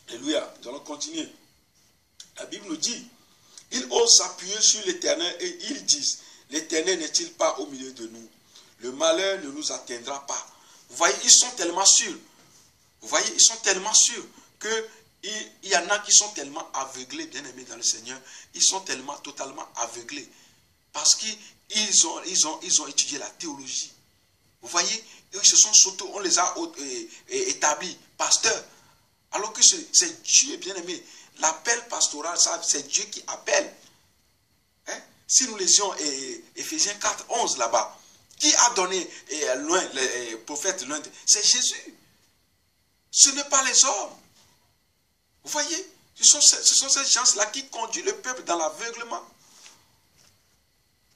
Alléluia, nous allons continuer. La Bible nous dit, ils osent s'appuyer sur l'Éternel et ils disent, l'Éternel n'est-il pas au milieu de nous? Le malheur ne nous atteindra pas. Vous voyez, ils sont tellement sûrs. Vous voyez, ils sont tellement sûrs que il y en a qui sont tellement aveuglés, bien-aimés dans le Seigneur. Ils sont tellement, totalement aveuglés. Parce qu'ils ont étudié la théologie. Vous voyez, ils se sont surtout, on les a établis, pasteurs. Alors que c'est Dieu, bien-aimé. L'appel pastoral, c'est Dieu qui appelle. Hein? Si nous lisions Éphésiens 4, 11 là-bas, qui a donné les prophètes loin? C'est Jésus. Ce n'est pas les hommes. Vous voyez, ce sont ces gens-là qui conduisent le peuple dans l'aveuglement.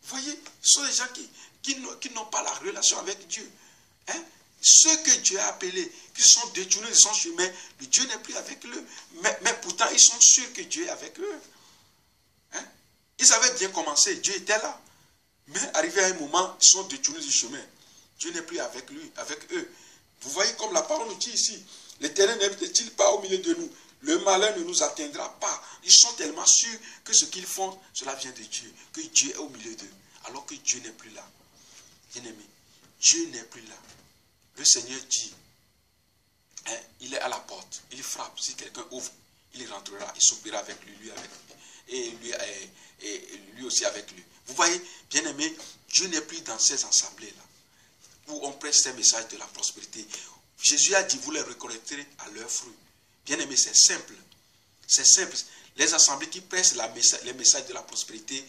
Vous voyez, ce sont des gens qui n'ont pas la relation avec Dieu. Hein? Ceux que Dieu a appelés, qui sont détournés de son chemin, Dieu n'est plus avec eux. Mais pourtant, ils sont sûrs que Dieu est avec eux. Hein? Ils avaient bien commencé, Dieu était là. Mais arrivé à un moment, ils sont détournés du chemin. Dieu n'est plus avec eux. Vous voyez comme la parole nous dit ici, l'Éternel n'est-il pas au milieu de nous? Le malheur ne nous atteindra pas. Ils sont tellement sûrs que ce qu'ils font, cela vient de Dieu. Que Dieu est au milieu d'eux. Alors que Dieu n'est plus là. Bien-aimé, Dieu n'est plus là. Le Seigneur dit, hein, il est à la porte. Il frappe. Si quelqu'un ouvre, il rentrera. Il soupira avec lui, et lui aussi avec lui. Vous voyez, bien-aimé, Dieu n'est plus dans ces assemblées-là. Où on prêche ces messages de la prospérité. Jésus a dit, vous les reconnaîtrez à leurs fruits. Bien-aimé, c'est simple. C'est simple. Les assemblées qui prêchent les messages de la prospérité,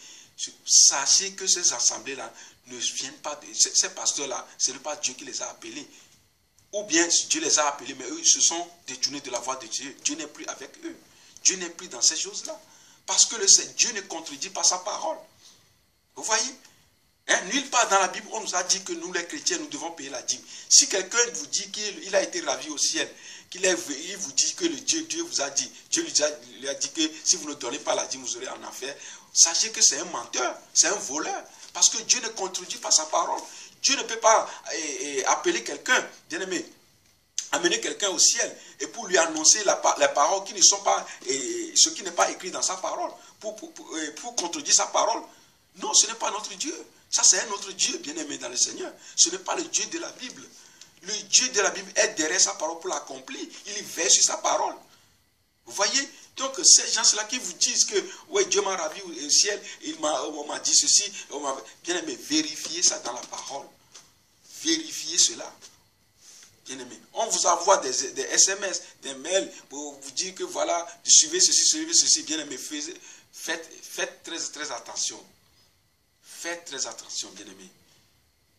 sachez que ces assemblées-là ne viennent pas, ces pasteurs-là, ce n'est pas Dieu qui les a appelés. Ou bien Dieu les a appelés, mais eux, ils se sont détournés de la voie de Dieu. Dieu n'est plus avec eux. Dieu n'est plus dans ces choses-là. Parce que Dieu ne contredit pas sa parole. Vous voyez? Hein? Nulle part dans la Bible, on nous a dit que nous, les chrétiens, nous devons payer la dîme. Si quelqu'un vous dit qu'il a été ravi au ciel, il vous dit que Dieu vous a dit, Dieu lui a dit que si vous ne donnez pas la dîme, vous serez en enfer. Sachez que c'est un menteur, c'est un voleur. Parce que Dieu ne contredit pas sa parole. Dieu ne peut pas appeler quelqu'un, bien-aimé, amener quelqu'un au ciel et pour lui annoncer les paroles qui ne sont pas, ce qui n'est pas écrit dans sa parole, pour contredire sa parole. Non, ce n'est pas notre Dieu. Ça, c'est un autre Dieu, bien-aimé dans le Seigneur. Ce n'est pas le Dieu de la Bible. Le Dieu de la Bible est derrière sa parole pour l'accomplir. Il veille sur sa parole. Vous voyez? Donc, ces gens-là qui vous disent que ouais, Dieu m'a ravi au ciel, on m'a dit ceci, bien-aimé, vérifiez ça dans la parole. Vérifiez cela. Bien-aimé, on vous envoie des SMS, des mails pour vous dire que voilà, suivez ceci, bien-aimé, faites très attention. Faites très attention, bien-aimé.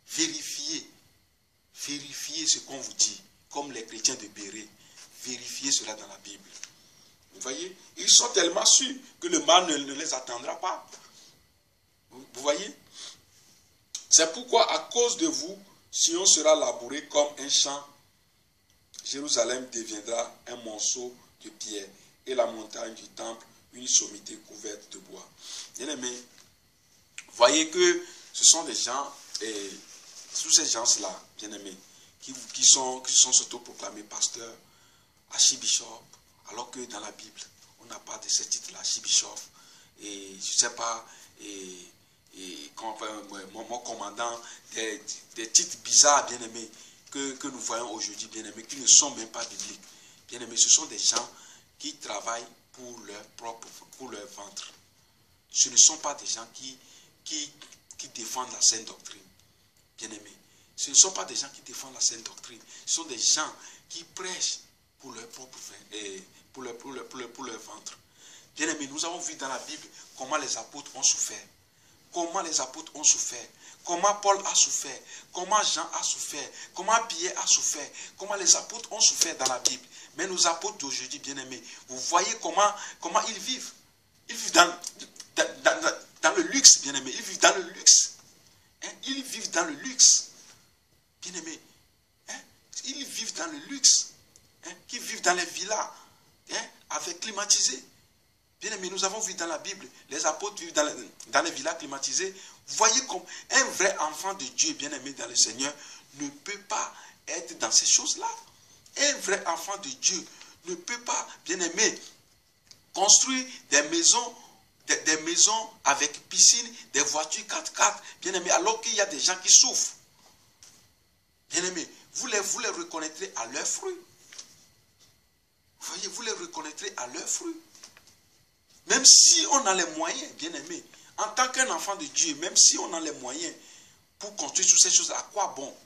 Vérifiez ce qu'on vous dit, comme les chrétiens de Béret. Vérifiez cela dans la Bible. Vous voyez, ils sont tellement sûrs que le mal ne les attendra pas. Vous voyez? C'est pourquoi, à cause de vous, Sion sera labouré comme un champ. Jérusalem deviendra un monceau de pierre et la montagne du temple une sommité couverte de bois. Bien-aimés, voyez que ce sont des gens, et tous ces gens-là, bien-aimés, qui sont s'auto-proclamés pasteurs, archibishop, alors que dans la Bible, on n'a pas de ce titre-là, archibishop, et je ne sais pas, mon commandant, des titres bizarres, bien-aimés, que nous voyons aujourd'hui, bien-aimés, qui ne sont même pas bibliques. Bien-aimés, ce sont des gens qui travaillent pour leur ventre. Ce ne sont pas des gens qui défendent la sainte doctrine. Bien-aimés, ce ne sont pas des gens qui défendent la sainte doctrine. Ce sont des gens qui prêchent pour leur propre pour leur ventre. Bien-aimés, nous avons vu dans la Bible comment les apôtres ont souffert. Comment les apôtres ont souffert. Comment Paul a souffert. Comment Jean a souffert. Comment Pierre a souffert. Comment les apôtres ont souffert dans la Bible. Mais nos apôtres d'aujourd'hui, bien-aimés, vous voyez comment ils vivent. Ils vivent dans le luxe, bien-aimés. Ils vivent dans le luxe. Hein? Ils vivent dans le luxe. Bien-aimés. Hein? Ils vivent dans le luxe. Hein? Ils vivent dans les villas. Hein? Avec climatisé. Bien-aimés, nous avons vu dans la Bible, les apôtres vivent dans les villas climatisées. Vous voyez comme un vrai enfant de Dieu, bien-aimé dans le Seigneur, ne peut pas être dans ces choses-là. Un vrai enfant de Dieu ne peut pas, bien-aimé, construire des maisons avec piscine, des voitures 4x4, bien-aimé, alors qu'il y a des gens qui souffrent. Bien-aimé, vous les reconnaîtrez à leurs fruits. Vous voyez, vous les reconnaîtrez à leurs fruits. Même si on a les moyens, bien aimé, en tant qu'un enfant de Dieu, même si on a les moyens pour construire toutes ces choses, à quoi bon,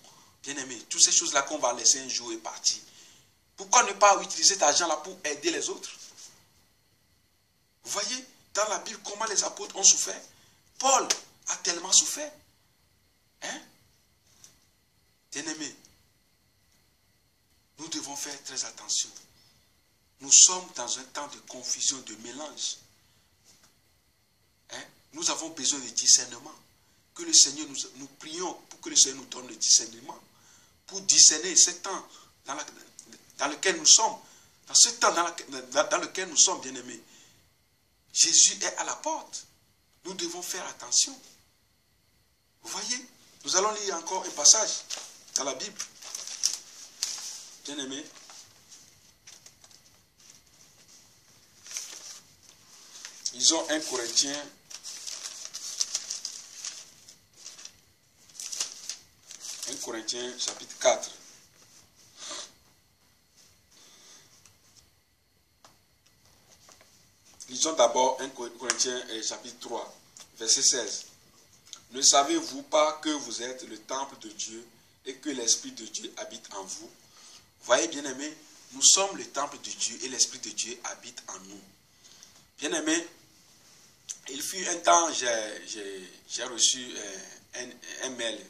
bien aimé, toutes ces choses-là qu'on va laisser un jour et partir. Pourquoi ne pas utiliser cet argent-là pour aider les autres? Vous voyez, dans la Bible, comment les apôtres ont souffert. Paul a tellement souffert. Hein? Bien aimé, nous devons faire très attention. Nous sommes dans un temps de confusion, de mélange. Hein? Nous avons besoin de discernement. Que le Seigneur nous prions pour que le Seigneur nous donne le discernement. Pour discerner ce temps dans lequel nous sommes. Dans ce temps dans lequel nous sommes, bien-aimés. Jésus est à la porte. Nous devons faire attention. Vous voyez? Nous allons lire encore un passage dans la Bible. Bien-aimés. Lisons 1 Corinthiens. 1 Corinthiens chapitre 4. Lisons d'abord 1 Corinthiens chapitre 3, verset 16. Ne savez-vous pas que vous êtes le temple de Dieu et que l'Esprit de Dieu habite en vous? Voyez, bien-aimés, nous sommes le temple de Dieu et l'Esprit de Dieu habite en nous. Bien-aimés, il fut un temps, j'ai reçu un mail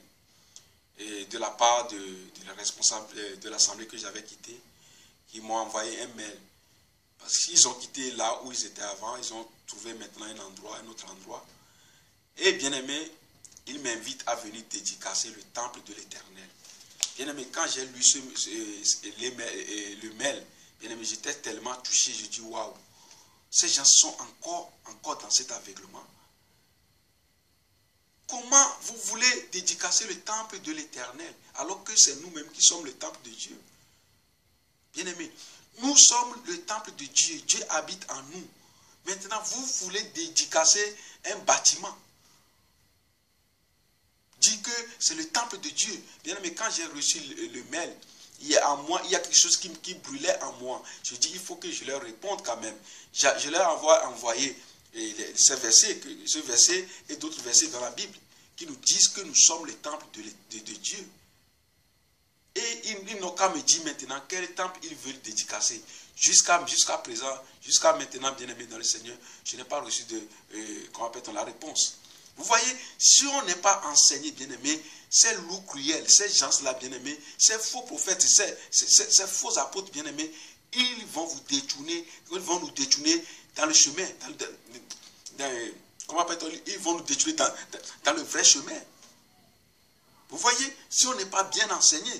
de la part de la responsable de l'assemblée que j'avais quittée, qui m'ont envoyé un mail. Parce qu'ils ont quitté là où ils étaient avant, ils ont trouvé maintenant un autre endroit. Et bien aimé, ils m'invitent à venir dédicacer le temple de l'Éternel. Bien aimé, quand j'ai lu le mail, bien aimé, j'étais tellement touché, je dis waouh, ces gens sont encore dans cet aveuglement. Comment vous voulez dédicacer le temple de l'Éternel alors que c'est nous-mêmes qui sommes le temple de Dieu? Bien aimé, nous sommes le temple de Dieu. Dieu habite en nous. Maintenant, vous voulez dédicacer un bâtiment. Dit que c'est le temple de Dieu. Bien aimé, quand j'ai reçu le mail, il y a quelque chose qui brûlait en moi. Je dis, il faut que je leur réponde quand même. Je leur envoyé ce verset et d'autres versets dans la Bible qui nous disent que nous sommes le temple de Dieu. Et ils n'ont qu'à me dire maintenant quel temple ils veulent dédicacer. Jusqu'à présent, jusqu'à maintenant, bien-aimé dans le Seigneur, je n'ai pas reçu la réponse. Vous voyez, si on n'est pas enseigné, bien-aimé, ces loups cruels, ces gens-là, bien-aimés, ces faux prophètes, ces faux apôtres, bien-aimés, ils vont vous détourner, ils vont nous détourner dans le chemin, comment peut-on, ils vont nous détruire dans le vrai chemin. Vous voyez, si on n'est pas bien enseigné,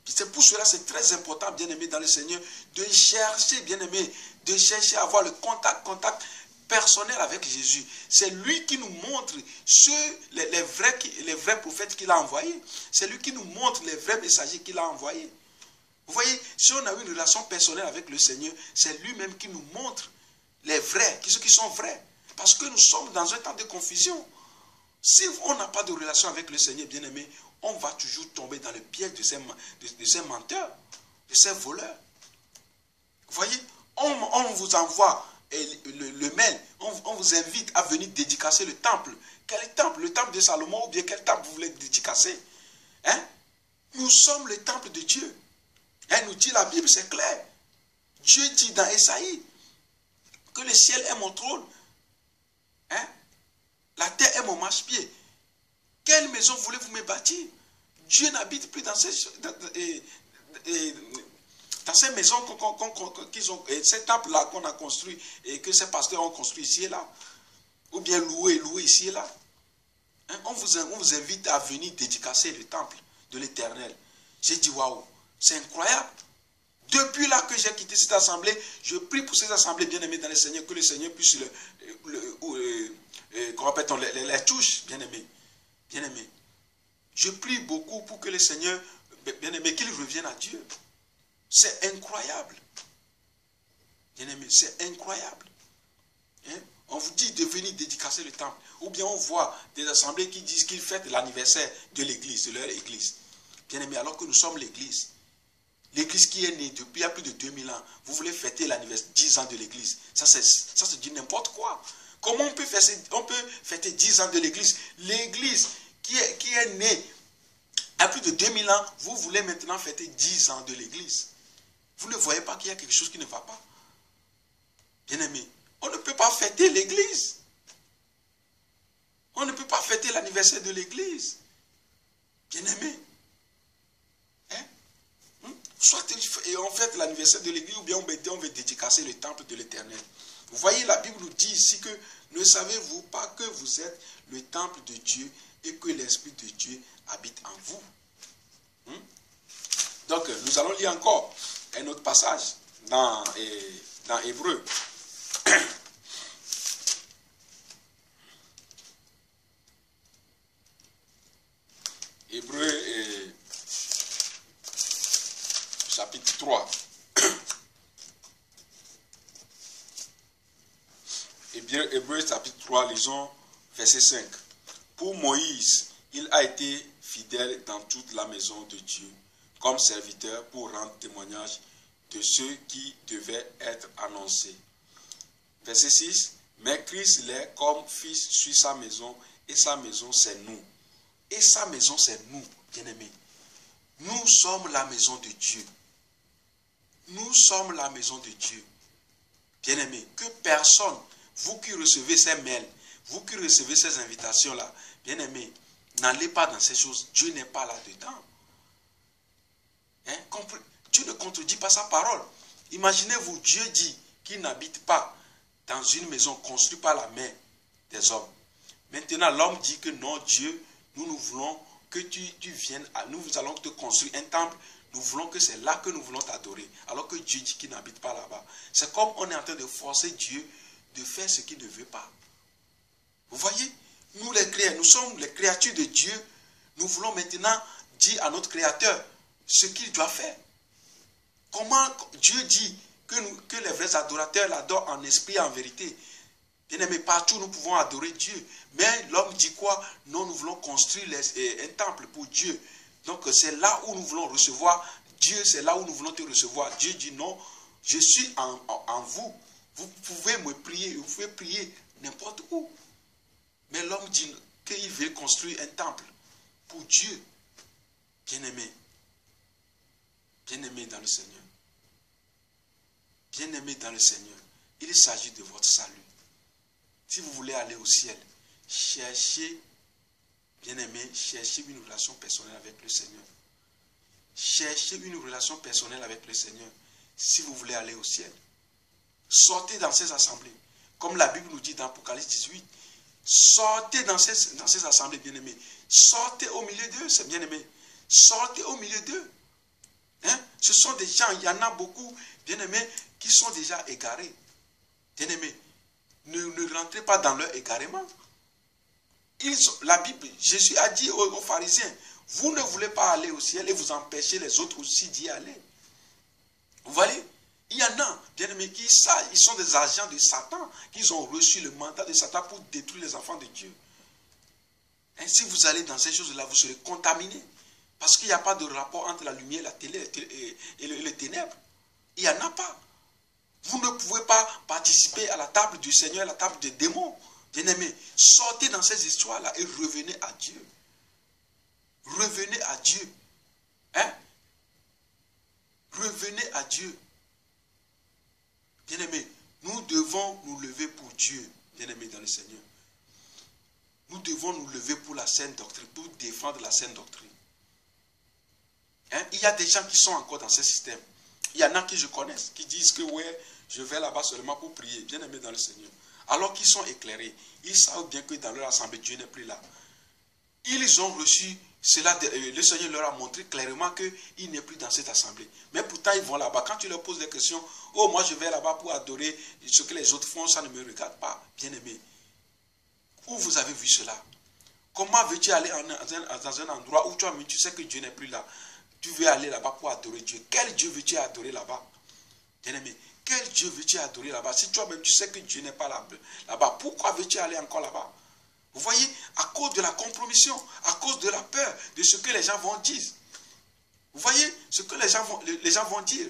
c'est pour cela c'est très important, bien-aimé dans le Seigneur, de chercher, bien-aimé, de chercher à avoir le contact personnel avec Jésus. C'est lui qui nous montre les vrais prophètes qu'il a envoyés. C'est lui qui nous montre les vrais messagers qu'il a envoyés. Vous voyez, si on a eu une relation personnelle avec le Seigneur, c'est lui-même qui nous montre les vrais, ceux qui sont vrais. Parce que nous sommes dans un temps de confusion. Si on n'a pas de relation avec le Seigneur, bien-aimé, on va toujours tomber dans le piège de ces menteurs, de ces voleurs. Vous voyez, on vous envoie le mail, on vous invite à venir dédicacer le temple. Quel temple? Le temple de Salomon ou bien quel temple vous voulez dédicacer? Hein? Nous sommes le temple de Dieu. Elle nous dit la Bible, c'est clair. Dieu dit dans Esaïe que le ciel est mon trône. Hein? La terre est mon marchepied. Quelle maison voulez-vous me bâtir? Dieu n'habite plus dans ces maisons ces temples-là qu'on a construits et que ces pasteurs ont construit ici et là. Ou bien loué ici et là. Hein? On vous invite à venir dédicacer le temple de l'Éternel. J'ai dit waouh, c'est incroyable. Depuis là que j'ai quitté cette assemblée, je prie pour ces assemblées bien-aimées dans le Seigneur, que le Seigneur puisse les touche, bien-aimés. Bien-aimés. Je prie beaucoup pour que le Seigneur, bien-aimé, qu'il revienne à Dieu. C'est incroyable. Bien-aimé, c'est incroyable. Hein? On vous dit de venir dédicacer le temple. Ou bien on voit des assemblées qui disent qu'ils fêtent l'anniversaire de l'église, de leur église. Bien-aimé, alors que nous sommes l'église. L'église qui est née depuis il y a plus de 2000 ans. Vous voulez fêter l'anniversaire, 10 ans de l'église. Ça c'est du n'importe quoi. Comment on peut fêter 10 ans de l'église? L'église qui est née il y a plus de 2000 ans, vous voulez maintenant fêter 10 ans de l'église. Vous ne voyez pas qu'il y a quelque chose qui ne va pas? Bien-aimé, on ne peut pas fêter l'église. On ne peut pas fêter l'anniversaire de l'église. Bien-aimé. Soit on fête l'anniversaire de l'église ou bien on veut dédicacer le temple de l'Éternel. Vous voyez, la Bible nous dit ici que ne savez-vous pas que vous êtes le temple de Dieu et que l'Esprit de Dieu habite en vous. Donc, nous allons lire encore un autre passage dans Hébreux. Hébreux chapitre 3. Hébreux chapitre 3, lisons verset 5. Pour Moïse, il a été fidèle dans toute la maison de Dieu, comme serviteur pour rendre témoignage de ceux qui devaient être annoncés. Verset 6. Mais Christ l'est comme fils sur sa maison, et sa maison c'est nous. Et sa maison c'est nous, bien-aimés. Nous sommes la maison de Dieu. Nous sommes la maison de Dieu. Bien-aimés, que personne, vous qui recevez ces mails, vous qui recevez ces invitations-là, bien-aimés, n'allez pas dans ces choses. Dieu n'est pas là-dedans. Hein? Dieu ne contredit pas sa parole. Imaginez-vous, Dieu dit qu'il n'habite pas dans une maison construite par la main des hommes. Maintenant, l'homme dit que non, Dieu, nous voulons que tu viennes, nous allons te construire un temple. Nous voulons que c'est là que nous voulons t'adorer. Alors que Dieu dit qu'il n'habite pas là-bas. C'est comme on est en train de forcer Dieu de faire ce qu'il ne veut pas. Vous voyez, nous sommes les créatures de Dieu. Nous voulons maintenant dire à notre Créateur ce qu'il doit faire. Comment Dieu dit que les vrais adorateurs l'adorent en esprit et en vérité. Bien-aimés, partout nous pouvons adorer Dieu. Mais l'homme dit quoi? Non, nous voulons construire un temple pour Dieu. Donc c'est là où nous voulons recevoir Dieu, c'est là où nous voulons te recevoir. Dieu dit non, je suis en vous. Vous pouvez me prier, vous pouvez prier n'importe où. Mais l'homme dit qu'il veut construire un temple pour Dieu. Bien-aimé. Bien-aimé dans le Seigneur. Bien-aimé dans le Seigneur. Il s'agit de votre salut. Si vous voulez aller au ciel, cherchez, bien-aimé, cherchez une relation personnelle avec le Seigneur. Cherchez une relation personnelle avec le Seigneur si vous voulez aller au ciel. Sortez dans ces assemblées. Comme la Bible nous dit dans Apocalypse 18, Sortez dans ces assemblées, bien-aimés. Sortez au milieu d'eux, c'est bien-aimé. Sortez au milieu d'eux. Hein? Ce sont des gens, il y en a beaucoup, bien-aimés, qui sont déjà égarés. Bien-aimés, ne rentrez pas dans leur égarement. La Bible, Jésus a dit aux pharisiens, vous ne voulez pas aller au ciel et vous empêchez les autres aussi d'y aller. Vous voyez? Il y en a, bien-aimés, qui savent, ils sont des agents de Satan, qui ont reçu le mandat de Satan pour détruire les enfants de Dieu. Et si vous allez dans ces choses-là, vous serez contaminé. Parce qu'il n'y a pas de rapport entre la lumière, la télé et les ténèbres. Il n'y en a pas. Vous ne pouvez pas participer à la table du Seigneur, à la table des démons. Bien-aimés, sortez dans ces histoires-là et revenez à Dieu. Revenez à Dieu. Hein? Revenez à Dieu. Bien-aimés, nous devons nous lever pour Dieu, bien-aimés dans le Seigneur. Nous devons nous lever pour la saine doctrine, pour défendre la saine doctrine. Hein? Il y a des gens qui sont encore dans ce système. Il y en a qui je connais, qui disent que ouais, je vais là-bas seulement pour prier, bien-aimés dans le Seigneur. Alors qu'ils sont éclairés, ils savent bien que dans leur assemblée, Dieu n'est plus là. Ils ont reçu cela, le Seigneur leur a montré clairement qu'il n'est plus dans cette assemblée. Mais pourtant, ils vont là-bas. Quand tu leur poses des questions, oh, moi je vais là-bas pour adorer ce que les autres font, ça ne me regarde pas, bien-aimé. Où vous avez vu cela? Comment veux-tu aller dans un endroit où toi-même tu sais que Dieu n'est plus là? Tu veux aller là-bas pour adorer Dieu. Quel Dieu veux-tu adorer là-bas? Bien-aimé, quel Dieu veux-tu adorer là-bas? Si toi-même tu sais que Dieu n'est pas là-bas, pourquoi veux-tu aller encore là-bas? Vous voyez, à cause de la compromission, à cause de la peur de ce que les gens vont dire. Vous voyez ce que les gens vont dire.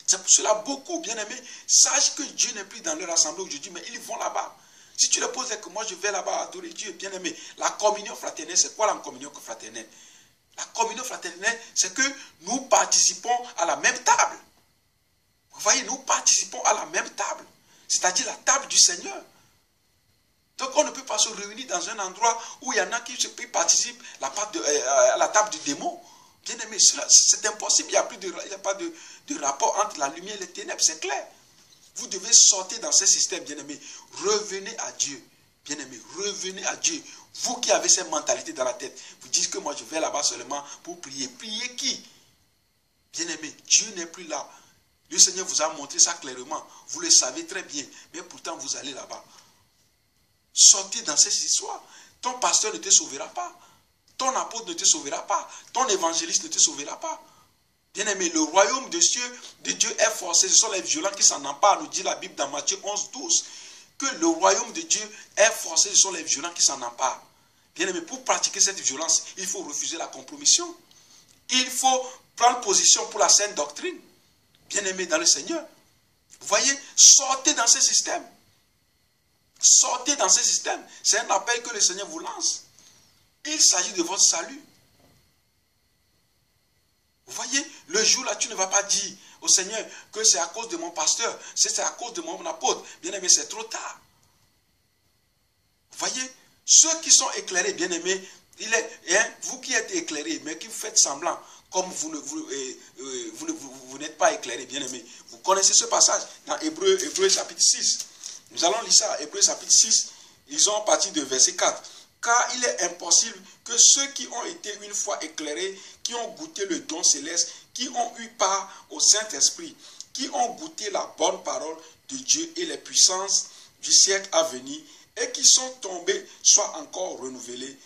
C'est pour cela, beaucoup, bien-aimés, sachent que Dieu n'est plus dans leur assemblée aujourd'hui, mais ils vont là-bas. Si tu leur poses que moi je vais là-bas adorer Dieu, bien-aimé, la communion fraternelle, c'est quoi la communion fraternelle? La communion fraternelle, c'est que nous participons à la même table. Vous voyez, nous participons à la même table. C'est-à-dire la table du Seigneur. Donc on ne peut pas se réunir dans un endroit où il y en a qui participent à la table du démon. Bien aimé, c'est impossible, il n'y a pas de rapport entre la lumière et les ténèbres, c'est clair. Vous devez sortir dans ce système, bien aimé. Revenez à Dieu. Bien aimé, revenez à Dieu. Vous qui avez cette mentalité dans la tête, vous dites que moi je vais là-bas seulement pour prier. Prier qui? Bien aimé, Dieu n'est plus là. Le Seigneur vous a montré ça clairement. Vous le savez très bien, mais pourtant vous allez là-bas. Sortez dans cette histoire. Ton pasteur ne te sauvera pas. Ton apôtre ne te sauvera pas. Ton évangéliste ne te sauvera pas. Bien-aimé, le royaume de Dieu est forcé. Ce sont les violents qui s'en emparent, nous dit la Bible dans Matthieu 11, 12. Que le royaume de Dieu est forcé. Ce sont les violents qui s'en emparent. Bien-aimé, pour pratiquer cette violence, il faut refuser la compromission. Il faut prendre position pour la saine doctrine. Bien-aimé dans le Seigneur. Vous voyez, sortez dans ce système. Sortez dans ce système. C'est un appel que le Seigneur vous lance. Il s'agit de votre salut. Vous voyez, le jour-là, tu ne vas pas dire au Seigneur que c'est à cause de mon pasteur, c'est à cause de mon apôtre. Bien-aimé, c'est trop tard. Vous voyez, ceux qui sont éclairés, bien-aimés, vous qui êtes éclairés, mais qui faites semblant, comme vous n'êtes pas éclairés, bien-aimés. Vous connaissez ce passage dans Hébreux chapitre 6. Nous allons lire ça, Hébreux chapitre 6, ils ont parti de verset 4. Car il est impossible que ceux qui ont été une fois éclairés, qui ont goûté le don céleste, qui ont eu part au Saint-Esprit, qui ont goûté la bonne parole de Dieu et les puissances du siècle à venir, et qui sont tombés, soient encore renouvelés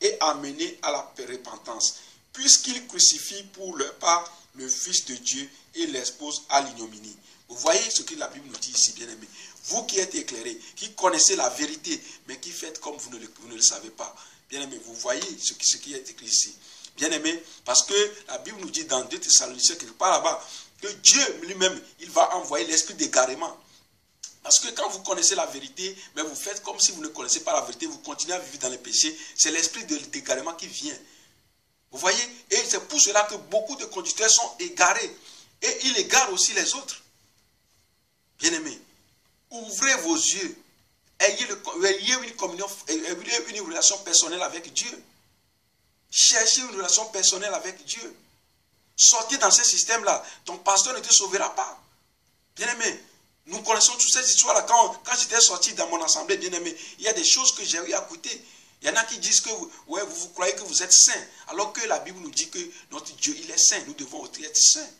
et amenés à la repentance, puisqu'ils crucifient pour leur part le Fils de Dieu et l'exposent à l'ignominie. Vous voyez ce que la Bible nous dit ici, bien-aimés. Vous qui êtes éclairés, qui connaissez la vérité, mais qui faites comme vous ne le savez pas. Bien-aimés, vous voyez ce qui est écrit ici. Bien-aimés, parce que la Bible nous dit dans 2 Thessaloniciens, quelque part là-bas, que Dieu lui-même, il va envoyer l'esprit d'égarement. Parce que quand vous connaissez la vérité, mais vous faites comme si vous ne connaissez pas la vérité, vous continuez à vivre dans les péchés, c'est l'esprit d'égarement qui vient. Vous voyez? Et c'est pour cela que beaucoup de conducteurs sont égarés. Et ils égarent aussi les autres. Bien-aimés, ouvrez vos yeux. Ayez une communion, une relation personnelle avec Dieu. Cherchez une relation personnelle avec Dieu. Sortez dans ce système-là. Ton pasteur ne te sauvera pas. Bien-aimé, Nous connaissons toutes ces histoires-là. Quand j'étais sorti dans mon assemblée, bien aimé, il y a des choses que j'ai eu à écouter. Il y en a qui disent que ouais, vous croyez que vous êtes saints, alors que la Bible nous dit que notre Dieu, il est saint. Nous devons être saints.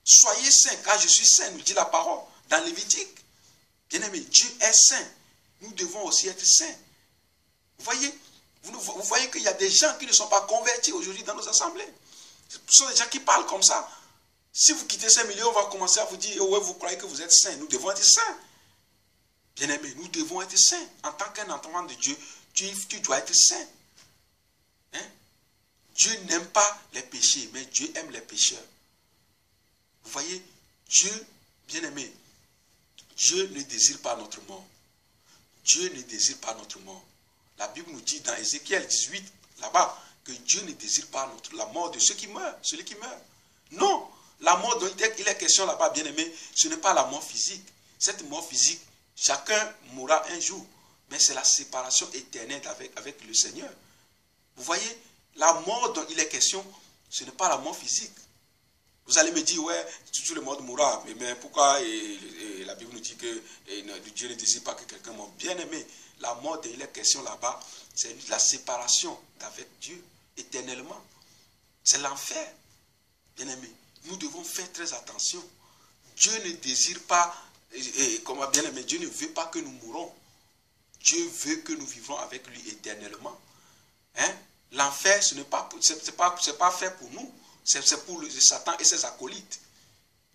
Soyez saints, car je suis saint, nous dit la parole. Dans Lévitique, bien aimé, Dieu est saint. Nous devons aussi être saints. Vous voyez, vous voyez qu'il y a des gens qui ne sont pas convertis aujourd'hui dans nos assemblées. Ce sont des gens qui parlent comme ça. Si vous quittez ces milieux, on va commencer à vous dire, oh ouais, vous croyez que vous êtes saints. Nous devons être saints. Bien aimé, nous devons être saints. En tant qu'un enfant de Dieu, tu dois être saint. Hein? Dieu n'aime pas les péchés, mais Dieu aime les pécheurs. Vous voyez, Dieu, bien aimé, Dieu ne désire pas notre mort. Dieu ne désire pas notre mort. La Bible nous dit dans Ézéchiel 18, là-bas, que Dieu ne désire pas la mort de ceux qui meurent, celui qui meurt. Non, la mort dont il est question là-bas, bien aimé, ce n'est pas la mort physique. Cette mort physique, chacun mourra un jour. Mais c'est la séparation éternelle avec le Seigneur. Vous voyez, la mort dont il est question, ce n'est pas la mort physique. Vous allez me dire, ouais, tout le monde mourra. Mais pourquoi la Bible nous dit que Dieu ne désire pas que quelqu'un meure? Bien aimé, la mort dont il est question là-bas, c'est la séparation d'avec Dieu éternellement. C'est l'enfer. Bien aimé, nous devons faire très attention. Dieu ne désire pas, comme bien aimé, Dieu ne veut pas que nous mourons. Dieu veut que nous vivrons avec lui éternellement. Hein? L'enfer, ce n'est pas, pas fait pour nous. C'est pour Satan et ses acolytes.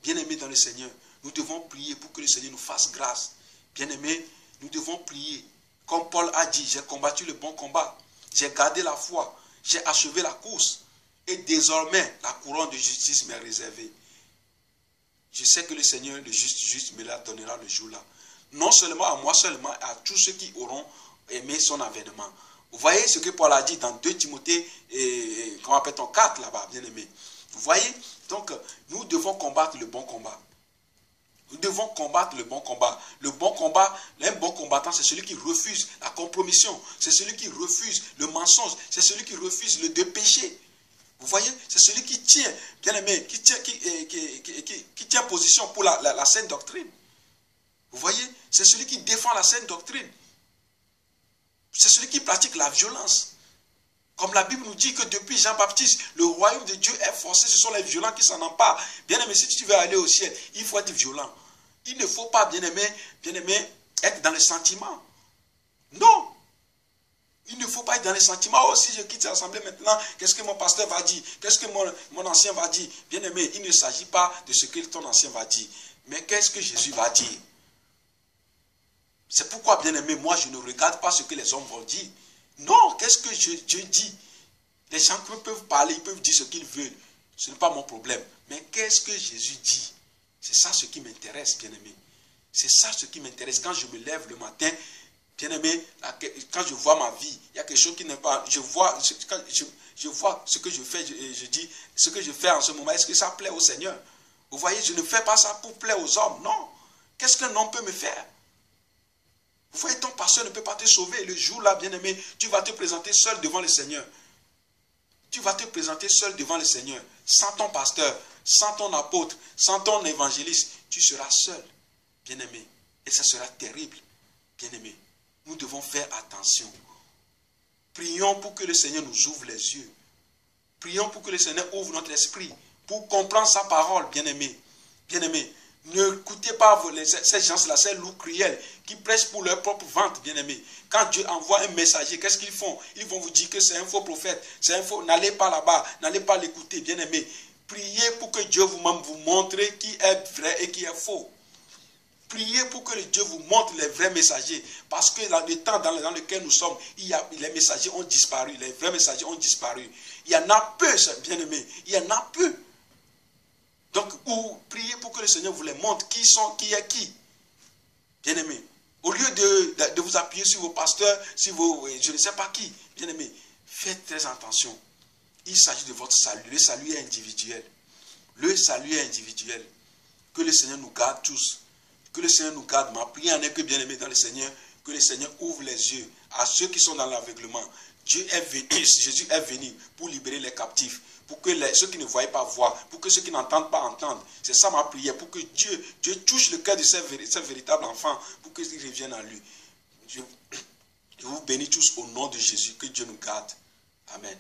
Bien-aimés dans le Seigneur, nous devons prier pour que le Seigneur nous fasse grâce. Bien-aimés, nous devons prier. Comme Paul a dit, j'ai combattu le bon combat. J'ai gardé la foi. J'ai achevé la course. Et désormais, la couronne de justice m'est réservée. Je sais que le Seigneur, le juste me la donnera le jour-là. Non seulement à moi, seulement à tous ceux qui auront aimé son avènement. Vous voyez ce que Paul a dit dans 2 Timothée, comment appelle-t-on, 4 là-bas, bien aimé. Vous voyez, donc nous devons combattre le bon combat. Nous devons combattre le bon combat. Le bon combat, un bon combattant, c'est celui qui refuse la compromission. C'est celui qui refuse le mensonge. C'est celui qui refuse le péché. Vous voyez, c'est celui qui tient, bien aimé, qui tient position pour la saine doctrine. Vous voyez, c'est celui qui défend la saine doctrine. C'est celui qui pratique la violence. Comme la Bible nous dit que depuis Jean-Baptiste, le royaume de Dieu est forcé, ce sont les violents qui s'en emparent. Bien aimé, si tu veux aller au ciel, il faut être violent. Il ne faut pas, bien aimé, être dans les sentiments. Non. Il ne faut pas être dans les sentiments. Oh, si je quitte l'assemblée maintenant, qu'est-ce que mon pasteur va dire? Qu'est-ce que mon ancien va dire? Bien aimé, il ne s'agit pas de ce que ton ancien va dire. Mais qu'est-ce que Jésus va dire? C'est pourquoi, bien aimé, moi, je ne regarde pas ce que les hommes vont dire. Non, qu'est-ce que Dieu dit? Les gens peuvent parler, ils peuvent dire ce qu'ils veulent. Ce n'est pas mon problème. Mais qu'est-ce que Jésus dit? C'est ça ce qui m'intéresse, bien aimé. C'est ça ce qui m'intéresse. Quand je me lève le matin, bien aimé, quand je vois ma vie, il y a quelque chose qui n'est pas... Je vois ce que je fais, je dis, ce que je fais en ce moment, est-ce que ça plaît au Seigneur? Vous voyez, je ne fais pas ça pour plaire aux hommes, non. Qu'est-ce qu'un homme peut me faire? Vous voyez, ton pasteur ne peut pas te sauver. Le jour-là, bien-aimé, tu vas te présenter seul devant le Seigneur. Tu vas te présenter seul devant le Seigneur. Sans ton pasteur, sans ton apôtre, sans ton évangéliste. Tu seras seul, bien-aimé. Et ça sera terrible, bien-aimé. Nous devons faire attention. Prions pour que le Seigneur nous ouvre les yeux. Prions pour que le Seigneur ouvre notre esprit. Pour comprendre sa parole, bien-aimé. Bien-aimé. Ne écoutez pas ces gens-là, ces loups cruels qui prêchent pour leur propre ventre, bien-aimés. Quand Dieu envoie un messager, qu'est-ce qu'ils font? Ils vont vous dire que c'est un faux prophète, c'est un faux. N'allez pas là-bas, n'allez pas l'écouter, bien-aimés. Priez pour que Dieu vous montre qui est vrai et qui est faux. Priez pour que Dieu vous montre les vrais messagers. Parce que dans le temps dans lequel nous sommes, les messagers ont disparu, les vrais messagers ont disparu. Il y en a peu, bien-aimés, il y en a peu. Donc, priez pour que le Seigneur vous les montre qui est qui. Bien-aimé. Au lieu de vous appuyer sur vos pasteurs, je ne sais pas qui. Bien-aimé, faites très attention. Il s'agit de votre salut. Le salut est individuel. Le salut est individuel. Que le Seigneur nous garde tous. Que le Seigneur nous garde. Ma prière en est que, bien-aimé dans le Seigneur, que le Seigneur ouvre les yeux à ceux qui sont dans l'aveuglement. Jésus est venu pour libérer les captifs, pour que ceux qui ne voyaient pas voient, pour que ceux qui n'entendent pas entendent. C'est ça ma prière, pour que Dieu touche le cœur de ces véritables enfants, pour qu'ils reviennent à lui. Je vous bénis tous au nom de Jésus, que Dieu nous garde. Amen.